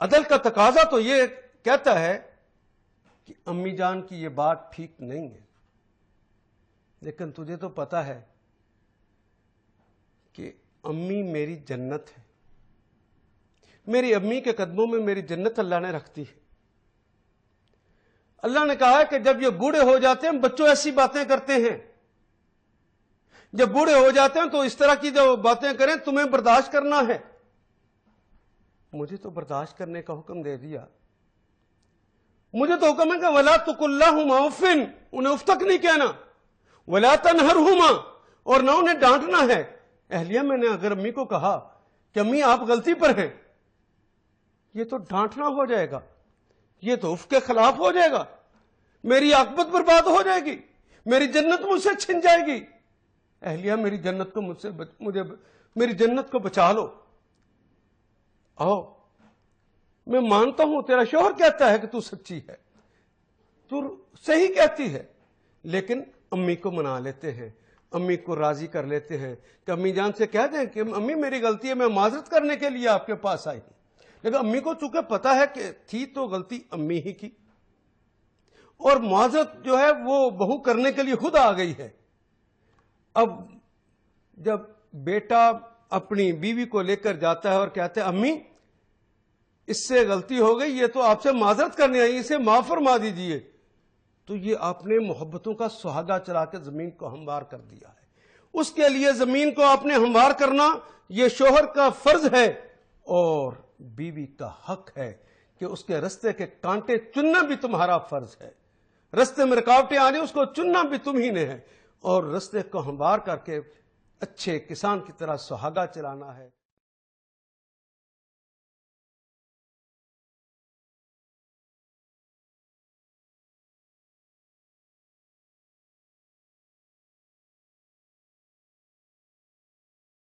عدل کا تقاضا تو یہ کہتا ہے کہ امی جان کی یہ بات ٹھیک نہیں ہے، لیکن تجھے تو پتا ہے کہ امی میری جنت ہے، میری امی کے قدموں میں میری جنت اللہ نے رکھتی ہے. اللہ نے کہا ہے کہ جب یہ بوڑھے ہو جاتے ہیں بچوں ایسی باتیں کرتے ہیں، جب بوڑھے ہو جاتے ہیں تو اس طرح کی جو باتیں کریں تمہیں برداشت کرنا ہے. مجھے تو برداشت کرنے کا حکم دے دیا. مجھے تو حکم ہے کہ وَلَا تُقُلْ لَهُمَا اُفٍّ، انہیں اف تک نہیں کہنا، وَلَا تَنْهَرْهُمَا، اور نہ انہیں ڈانٹنا ہے. اہلیہ میں نے اگر امی کو کہا کہ امی آپ غلطی پر ہیں، یہ تو ڈانٹنا ہو جائے گا، یہ تو اف کے خلاف ہو جائے گا، میری عاقبت برباد ہو جائے گی، میری جنت مجھ سے چھن جائے گی. اہلیہ میری جنت کو میری جنت کو بچا لو، آؤ، میں مانتا ہوں تیرا شوہر کہتا ہے کہ تو سچی ہے، تو صحیح کہتی ہے، لیکن امی کو منا لیتے ہیں، امی کو راضی کر لیتے ہیں کہ امی جان سے کہہ دیں کہ امی میری غلطی ہے، میں معذرت کرنے کے لیے آپ کے پاس آئی ہوں۔ لیکن امی کو چونکہ پتا ہے کہ تھی تو غلطی امی ہی کی، اور معذرت جو ہے وہ بہو کرنے کے لیے خود آ گئی ہے۔ اب جب بیٹا اپنی بیوی کو لے کر جاتا ہے اور کہتا ہے امی اس سے غلطی ہو گئی، یہ تو آپ سے معذرت کرنے آئی، اسے معاف فرما دیجئے، تو یہ آپ نے محبتوں کا سہاگا چلا کے زمین کو ہموار کر دیا ہے۔ اس کے لیے زمین کو آپ نے ہموار کرنا یہ شوہر کا فرض ہے، اور بیوی کا حق ہے کہ اس کے رستے کے کانٹے چننا بھی تمہارا فرض ہے۔ رستے میں رکاوٹیں آ رہی اس کو چننا بھی تم ہی نے ہے، اور رستے کو ہموار کر کے اچھے کسان کی طرح سہاگا چلانا ہے۔